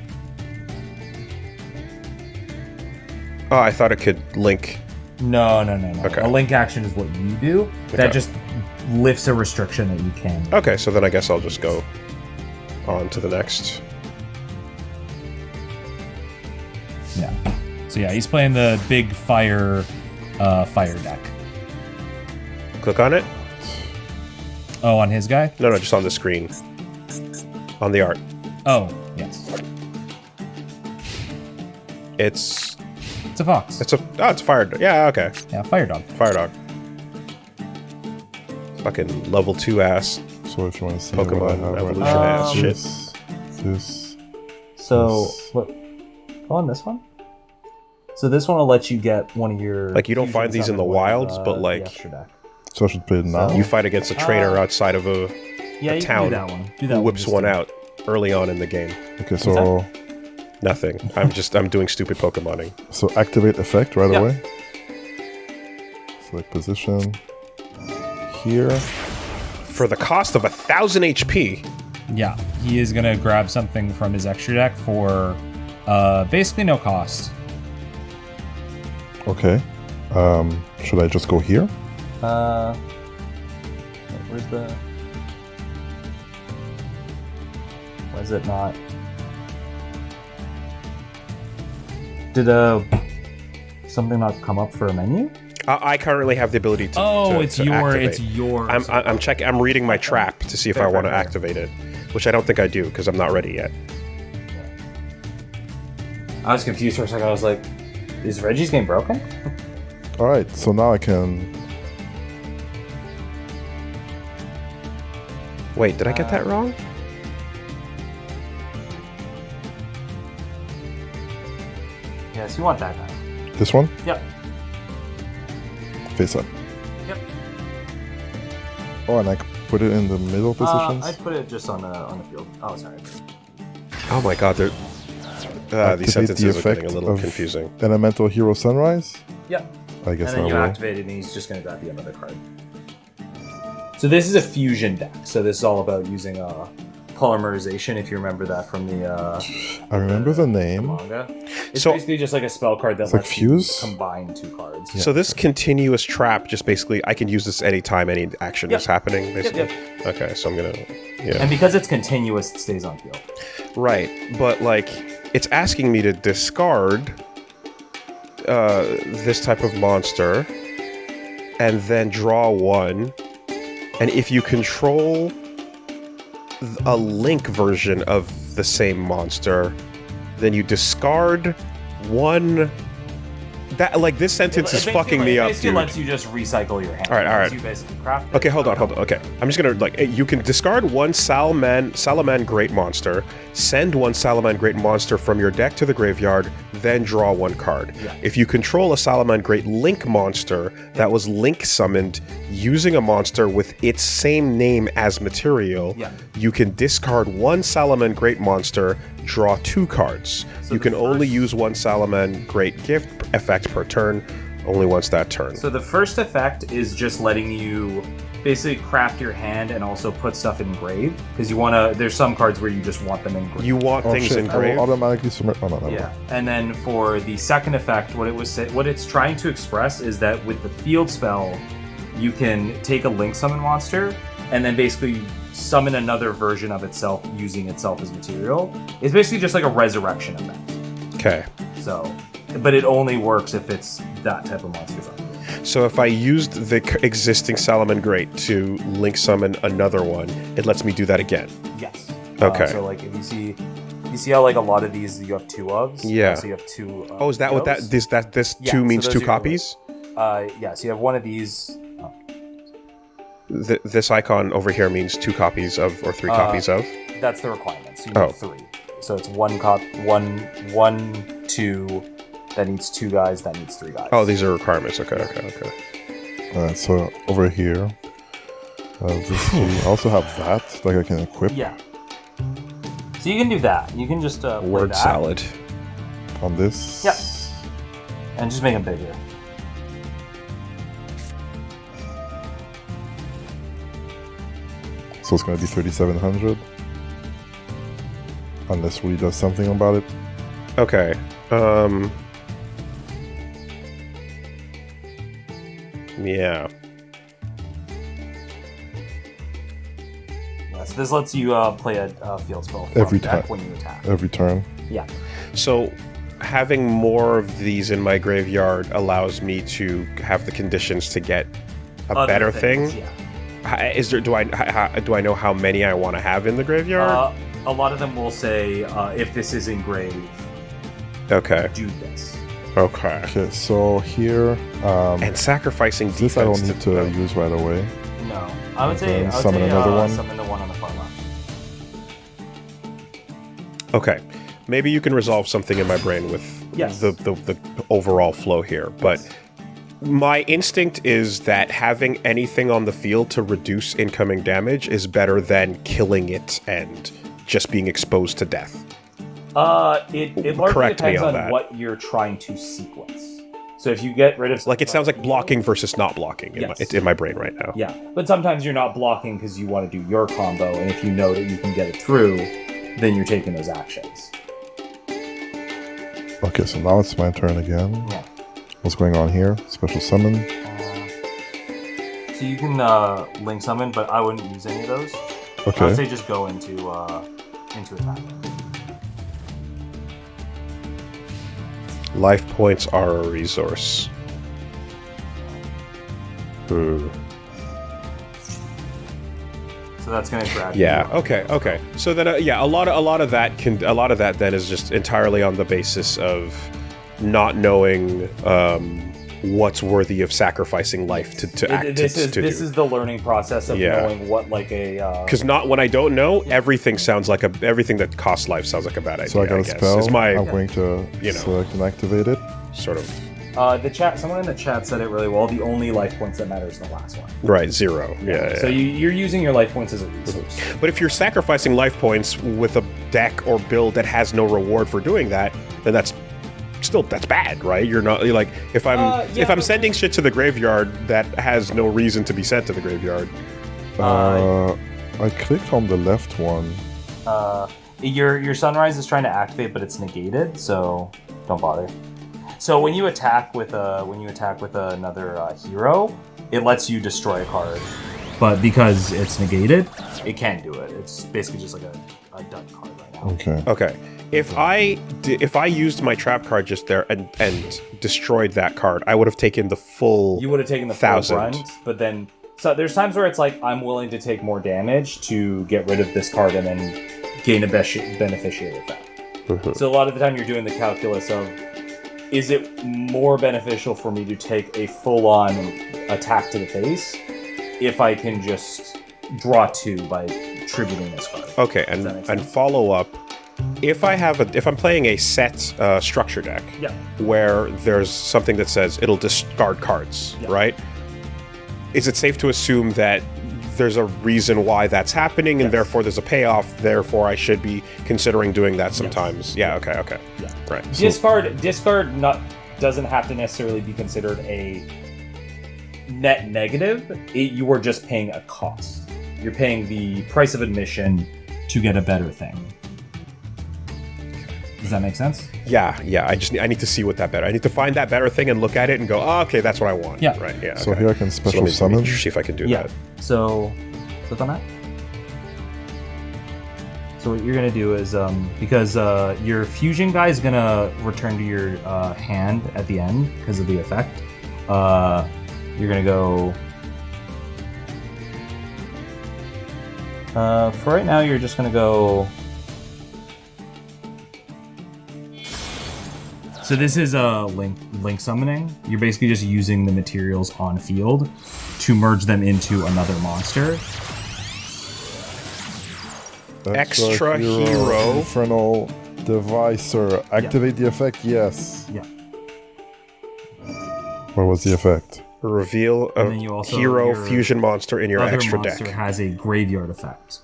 Oh, I thought it could link. No. Okay. A link action is what you do. That just lifts a restriction that you can. Okay, so then I guess I'll just go on to the next. Yeah. So yeah, he's playing the big fire deck. Click on it? Oh, on his guy? No, just on the screen. On the art. Oh, yes. It's It's a fox. it's a fire dog. Yeah, okay. Yeah, fire dog. Fire dog. Fucking level 2 ass So if you want to see Pokemon what I have right evolution now, ass shit. this. So, look, go on this one. So this one will let you get one of your... Like, you don't find fusion these in the summon with, wilds, but, the like- extra deck. So I should play it now. You fight against a trainer outside of a Yeah, you town can do that one. Do that who one whips just one to- out early on in the game. Okay, so Nothing. I'm doing stupid Pokemoning. so activate effect right Yeah. away. Select position here. For the cost of 1,000 HP. Yeah, he is gonna grab something from his extra deck for basically no cost. Okay. Should I just go here? Where's the... Why is it not... Did something not come up for a menu? I currently have the ability to. It's to your. activate. It's your. I'm checking. I'm reading my trap to see if I want to activate it, which I don't think I do because I'm not ready yet. I was confused for a second. I was like, "Is Reggie's game broken?" All right. So now I can. Wait, did I get that wrong? Yes, you want that guy. This one Yep. face up. Yep. Oh, and I can put it in the middle positions. I'd put it just on the field. Oh, sorry. Oh my god, these Activate sentences are getting a little confusing. Elemental Hero Sunrise. Yep. I guess And then I you will. activate it, and he's just going to grab the other card. So this is a fusion deck. So this is all about using polymerization, if you remember that from the I remember the name. manga. It's So- basically just like a spell card that It's like lets you fuse? combine two cards. So this continuous trap, just basically, I can use this anytime any action Yep. is happening, basically. Yep. Okay, so I'm gonna, yeah. And because it's continuous, it stays on field. Right, but like, it's asking me to discard this type of monster, and then draw one, and if you control a link version of the same monster, then you discard one That like this sentence is fucking me up, basically dude. lets you just recycle your hand. All right, all right. You basically craft it. Okay, hold on. Okay, I'm just gonna like you can discard one Salaman Great Monster, send one Salaman Great Monster from your deck to the graveyard, then draw one card. Yeah. If you control a Salaman Great Link monster that was Link summoned using a monster with its same name as material, you can discard one Salaman Great Monster, draw 2 cards. So you can only use one Salaman Great Gift effect per turn, only once that turn. So the first effect is just letting you basically craft your hand and also put stuff in grave, because you want to. There's some cards where you just want them in grave. You want things in I grave. will automatically submit. Oh no, never Yeah, mind. and then for the second effect, what it's trying to express is that with the field spell, you can take a Link summon monster and then basically summon another version of itself using itself as material. It's basically just like a resurrection effect. Okay. So, but it only works if it's that type of monster's on it. So if I used the existing Salaman Great to Link summon another one, it lets me do that again. Yes. Okay. So like if you see how like a lot of these you have 2 ofs. Yeah. So you have 2. Oh, is that what that this Yeah, 2 so means those 2 are your copies? Yeah. So you have one of these. This icon over here means 2 copies of or 3 copies of. That's the requirement. So you Oh. need 3. So it's one, 2. That needs 2 guys. That needs 3 guys. Oh, these are requirements. Okay. Alright, so over here, we also have that, like I can equip Yeah. So you can do that. You can just play Word that. salad. on this. Yep. And just make them bigger. So it's going to be 3,700. Unless we does something about it. Okay. Yeah. Yeah, so this lets you play a field spell from Every deck time. when you attack. Every turn. Yeah. So having more of these in my graveyard allows me to have the conditions to get a Other better things, thing. Yeah. Is there? Do I know how many I want to have in the graveyard? A lot of them will say, if this is engraved, Okay. do this. Okay. Okay, so here, And sacrificing this I don't defense need to use right away. No. I would say, summon another one. Summon the one on the far left. Okay. Maybe you can resolve something in my brain with Yes. the overall flow here, but my instinct is that having anything on the field to reduce incoming damage is better than killing it and just being exposed to death. It largely Correct me depends on on that. what you're trying to sequence. So if you get rid of Like it sounds like blocking versus not blocking in, Yes. it's in my brain right now. Yeah, but sometimes you're not blocking because you want to do your combo, and if you know that you can get it through, then you're taking those actions. Okay, so now it's my turn again. Yeah. What's going on here? Special summon. So you can link summon, but I wouldn't use any of those. I Okay. would say just go into attack. Life points are a resource. Ooh. So that's gonna grab Yeah. you. Okay. So then, yeah, a lot of that then is just entirely on the basis of not knowing what's worthy of sacrificing life to act. This to is do. the learning process of Yeah. knowing what like a. Because not when I don't know, everything that costs life sounds like a bad idea. So I got a guess. spell. Is my I'm going to you know. select and activate it. sort of Someone in the chat said it really well. The only life points that matter is the last one. right 0. Yeah. So you're using your life points as a resource. But if you're sacrificing life points with a deck or build that has no reward for doing that, then that's bad, right? You're not like if I'm sending shit to the graveyard that has no reason to be sent to the graveyard. I clicked on the left one. Your sunrise is trying to activate, but it's negated, so don't bother. So when you attack with another hero, it lets you destroy a card. But because it's negated, it can't do it. It's basically just like a done card right now. Okay. Okay. If I used my trap card just there and destroyed that card, I would have taken the full. You would have taken the 1,000. full brunt, but then so there's times where it's like I'm willing to take more damage to get rid of this card and then gain a beneficiary effect. Mhm. So a lot of the time you're doing the calculus of is it more beneficial for me to take a full-on attack to the face if I can just draw 2 by tributing this card? Okay, Does that make and sense? follow up. If I'm playing a set structure deck, Yeah. where there's something that says it'll discard cards, Yeah. right? Is it safe to assume that there's a reason why that's happening, and Yes. therefore there's a payoff? Therefore, I should be considering doing that sometimes. Yeah. Okay. Yeah. Right. Discard doesn't have to necessarily be considered a net negative. You are just paying a cost. You're paying the price of admission to get a better thing. Does that make sense? Yeah. I need to see what that better. I need to find that better thing and look at it and go, oh, okay, that's what I want. Yeah. Right. Yeah. So okay. here I can So special let me summon. see if I can do Yeah. that. So click on that. So what you're gonna do is because your fusion guy is gonna return to your hand at the end because of the effect. You're gonna go. For right now, you're just gonna go. So this is a link summoning. You're basically just using the materials on field to merge them into another monster. Extra hero. Infernal Devicer. Activate the effect, yes. Yeah. What was the effect? Reveal a And then you also- hero your fusion monster in your Other extra monster deck. has a graveyard effect.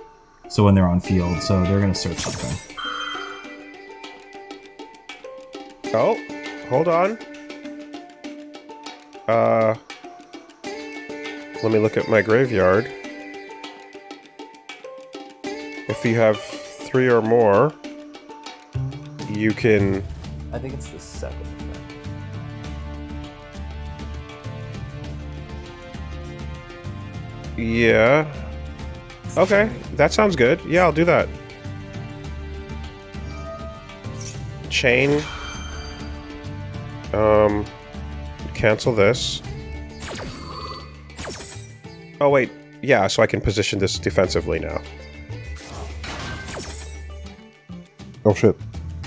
So when they're on field, so they're gonna search something. Oh, hold on. Let me look at my graveyard. If you have 3 or more, you can... I think it's the second effect. Yeah. Okay, that sounds good. Yeah, I'll do that. Chain. Cancel this. Oh, wait. Yeah, so I can position this defensively now. Oh shit.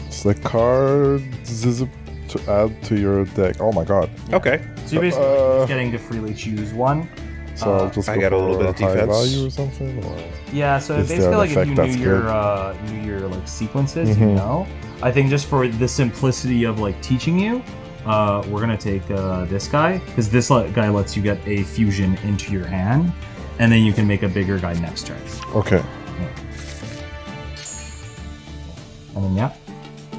Select cards to add to your deck. Oh my god. Okay. So you're basically getting to freely choose one. So I'll just I go got a for little bit of high defense. value or something? Or... Yeah, so Is there basically an like if effect you that's knew your like sequences, you know. I think just for the simplicity of like teaching you, we're gonna take this guy because this guy lets you get a fusion into your hand, and then you can make a bigger guy next turn. Okay. And then yeah.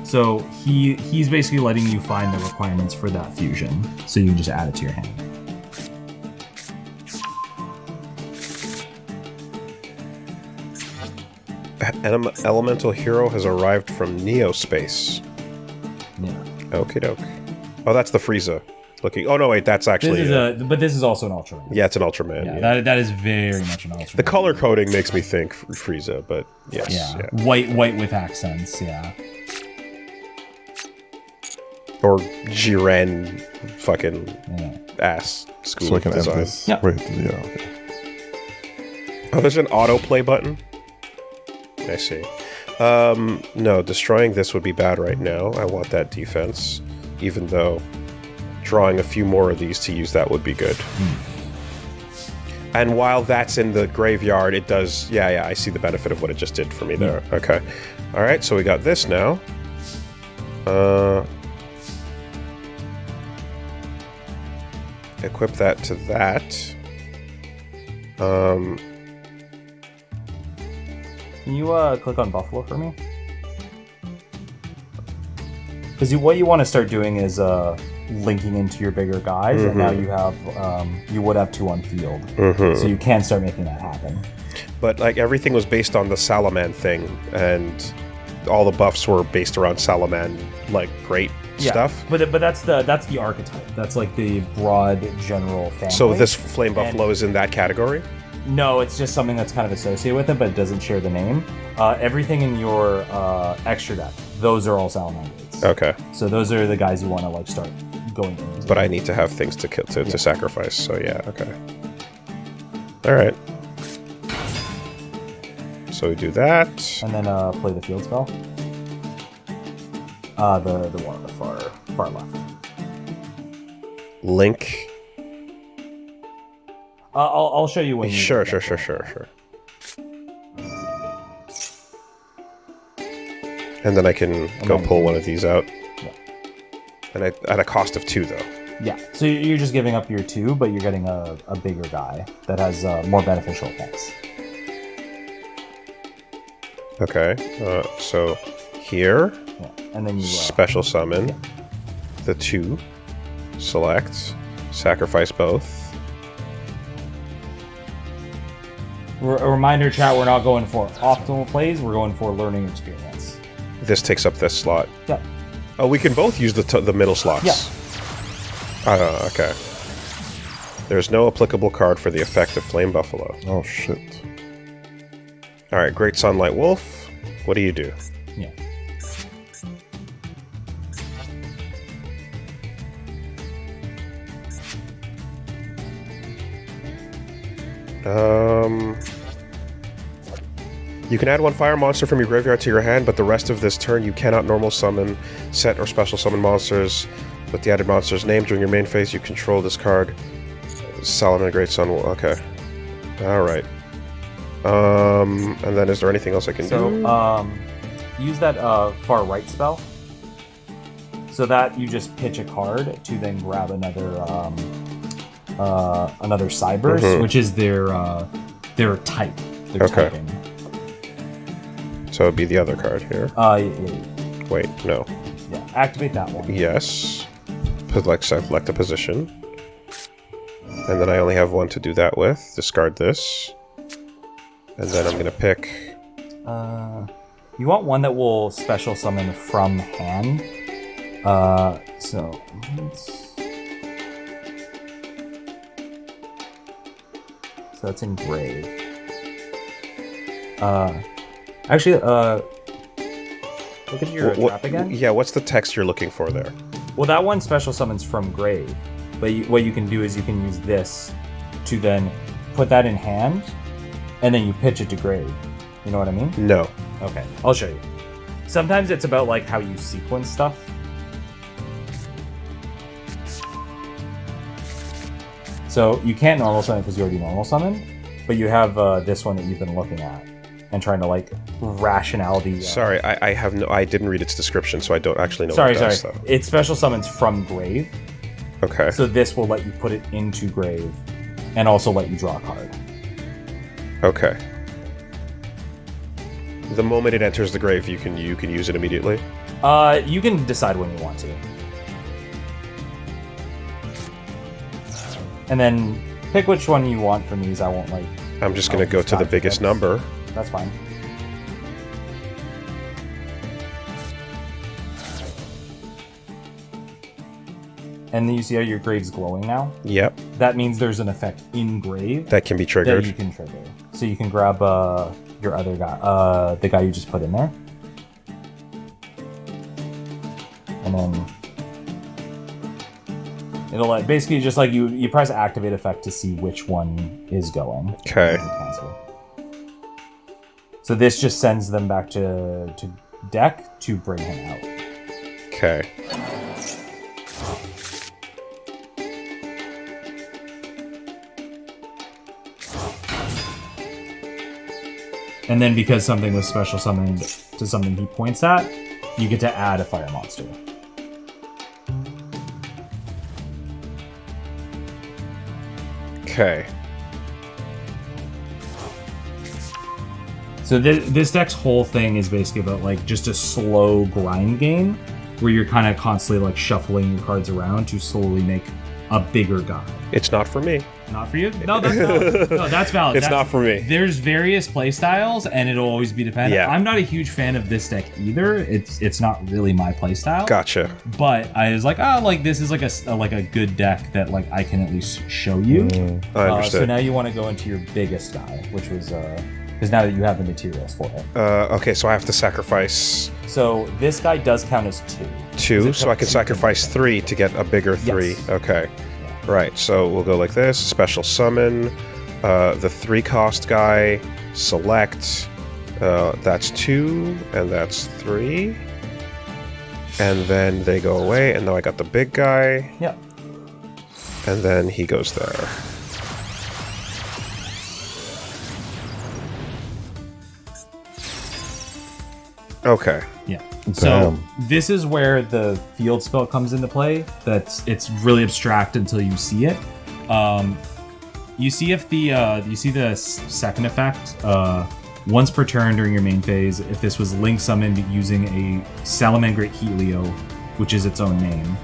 So he's basically letting you find the requirements for that fusion, so you can just add it to your hand. Elemental hero has arrived from Neospace. Yeah. Okie doke. Oh, that's the Frieza looking. Oh no, wait, that's actually. But this is also an Ultraman. Yeah, it's an Ultraman. Yeah, Yeah. that is very much an Ultraman. The color coding makes me think Frieza, but yes. Yeah. White with accents. Yeah. Or Jiren, fucking Yeah. ass school So I can of end design. this. Yeah. Wait, yeah, okay. Oh, there's an autoplay button. I see. No, destroying this would be bad right now. I want that defense, even though drawing a few more of these to use that would be good. And while that's in the graveyard, it does... Yeah, I see the benefit of what it just did for me there. Okay. Alright, so we got this now. Equip that to that. Can you click on Buffalo for me? Because what you want to start doing is linking into your bigger guys, and now you have you would have 2 on field, so you can start making that happen. But like everything was based on the Salaman thing, and all the buffs were based around Salaman, like great stuff. But that's the archetype. That's like the broad general family. So this Flame Buffalo is in that category? No, it's just something that's kind of associated with it, but it doesn't share the name. Everything in your extra deck, those are all salamanders. Okay. So those are the guys you want to like start going in. But I need to have things to kill to sacrifice, so yeah, okay. Alright. So we do that. And then play the field spell. The one on the far left. link. I'll show you when you... Sure. And then I can go pull one of these out. Yeah. And at a cost of 2, though. Yeah, so you're just giving up your 2, but you're getting a bigger guy that has more beneficial effects. Okay, so here, Yeah. And then you... special summon the 2, select, sacrifice both. A reminder, chat, we're not going for optimal plays, we're going for learning experience. This takes up this slot. Yeah. Oh, we can both use the middle slots. Yeah. Okay. There's no applicable card for the effect of Flame Buffalo. Oh, shit. Alright, Great Sunlight Wolf. What do you do? Yeah. You can add 1 fire monster from your graveyard to your hand, but the rest of this turn you cannot normal summon, set, or special summon monsters with the added monster's name. During your main phase, you control this card. Solomon Great Sun. Okay. Alright. And then is there anything else I can do? Use that far right spell. So that you just pitch a card to then grab another Cyberse, which is their type. Their typing. So it'd be the other card here. Yeah. Wait, no. Yeah, activate that one. Yes. Select a position. And then I only have 1 to do that with. Discard this. And then I'm going to pick... You want one that will special summon from hand. So that's in grave. Actually, look at your trap again. Yeah, what's the text you're looking for there? Well, that one special summons from grave. But what you can do is you can use this to then put that in hand, and then you pitch it to grave. You know what I mean? No. Okay, I'll show you. Sometimes it's about like how you sequence stuff. So you can't normal summon because you already normal summon, but you have this one that you've been looking at and trying to like rationality. Sorry, I didn't read its description, so I don't actually know what it does, though. It special summons from grave. Okay. So this will let you put it into grave, and also let you draw a card. Okay. The moment it enters the grave, you can use it immediately. You can decide when you want to, and then pick which one you want from these. I won't like. I'm just gonna go to the biggest number. That's fine. And then you see how your grave's glowing now? Yep. That means there's an effect in grave that can be triggered. That you can trigger. So you can grab your other guy, the guy you just put in there. And then it'll like basically just like you press activate effect to see which one is going. Okay. Cancel. So this just sends them back to deck to bring him out. Okay. And then because something was special summoned to something he points at, you get to add a fire monster. Okay. So this deck's whole thing is basically about like just a slow grind game where you're kind of constantly like shuffling your cards around to slowly make a bigger guy. It's not for me. Not for you? No, that's valid. No, that's valid. It's not for me. There's various play styles, and it'll always be dependent. Yeah. I'm not a huge fan of this deck either. It's not really my play style. Gotcha. But I was like, this is like a good deck that like I can at least show you. I understood. So now you want to go into your biggest guy, which was because now that you have the materials for it. Okay, so I have to sacrifice. So this guy does count as 2. 2, so I can sacrifice 3 to get a bigger 3. Yes. Okay. Right, so we'll go like this. Special summon. The 3-cost guy. Select. That's 2, and that's 3. And then they go away, and now I got the big guy. Yeah. And then he goes there. Okay. Yeah. So Damn. this is where the field spell comes into play. It's really abstract until you see it. You see if the second effect. Once per turn during your main phase, if this was link summoned using a Salamangreat Helio, which is its own name,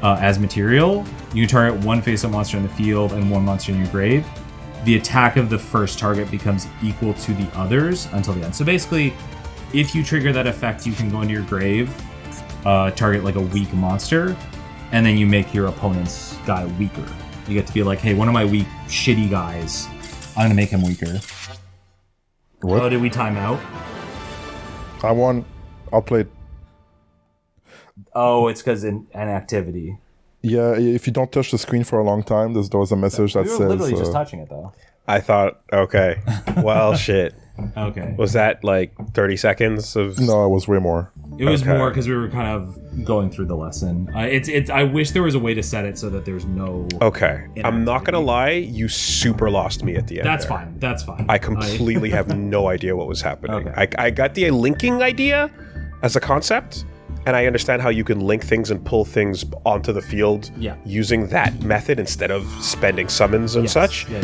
as material, you can target one face-up monster in the field and one monster in your grave. The attack of the first target becomes equal to the others until the end. So basically, if you trigger that effect, you can go into your grave, target like a weak monster, and then you make your opponent's guy weaker. You get to be like, hey, one of my weak, shitty guys, I'm gonna make him weaker. What? Oh, did we time out? I won. I'll play. Oh, it's because in an activity. Yeah, if you don't touch the screen for a long time, there was a message that We were says. literally just touching it, though. I thought, okay. Well, shit. Okay. Was that like 30 seconds of... No, it was way more. It was Okay. more because we were kind of going through the lesson. It's. I wish there was a way to set it so that there's no... Okay. I'm not inactivity. gonna lie, you super lost me at the end. That's there. fine. That's fine. I completely have no idea what was happening. Okay. I got the linking idea as a concept, and I understand how you can link things and pull things onto the field Yeah. using that method instead of spending summons and Yes. such. Yeah,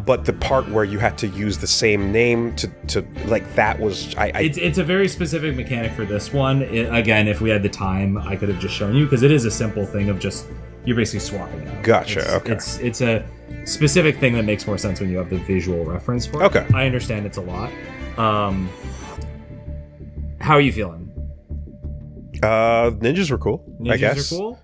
But the part where you had to use the same name to like that was It's a very specific mechanic for this one. Again, if we had the time, I could have just shown you because it is a simple thing of just you're basically swapping it. Gotcha, It's, okay. It's a specific thing that makes more sense when you have the visual reference for it. Okay. I understand it's a lot. How are you feeling? ninjas were cool. I Ninjas guess are cool?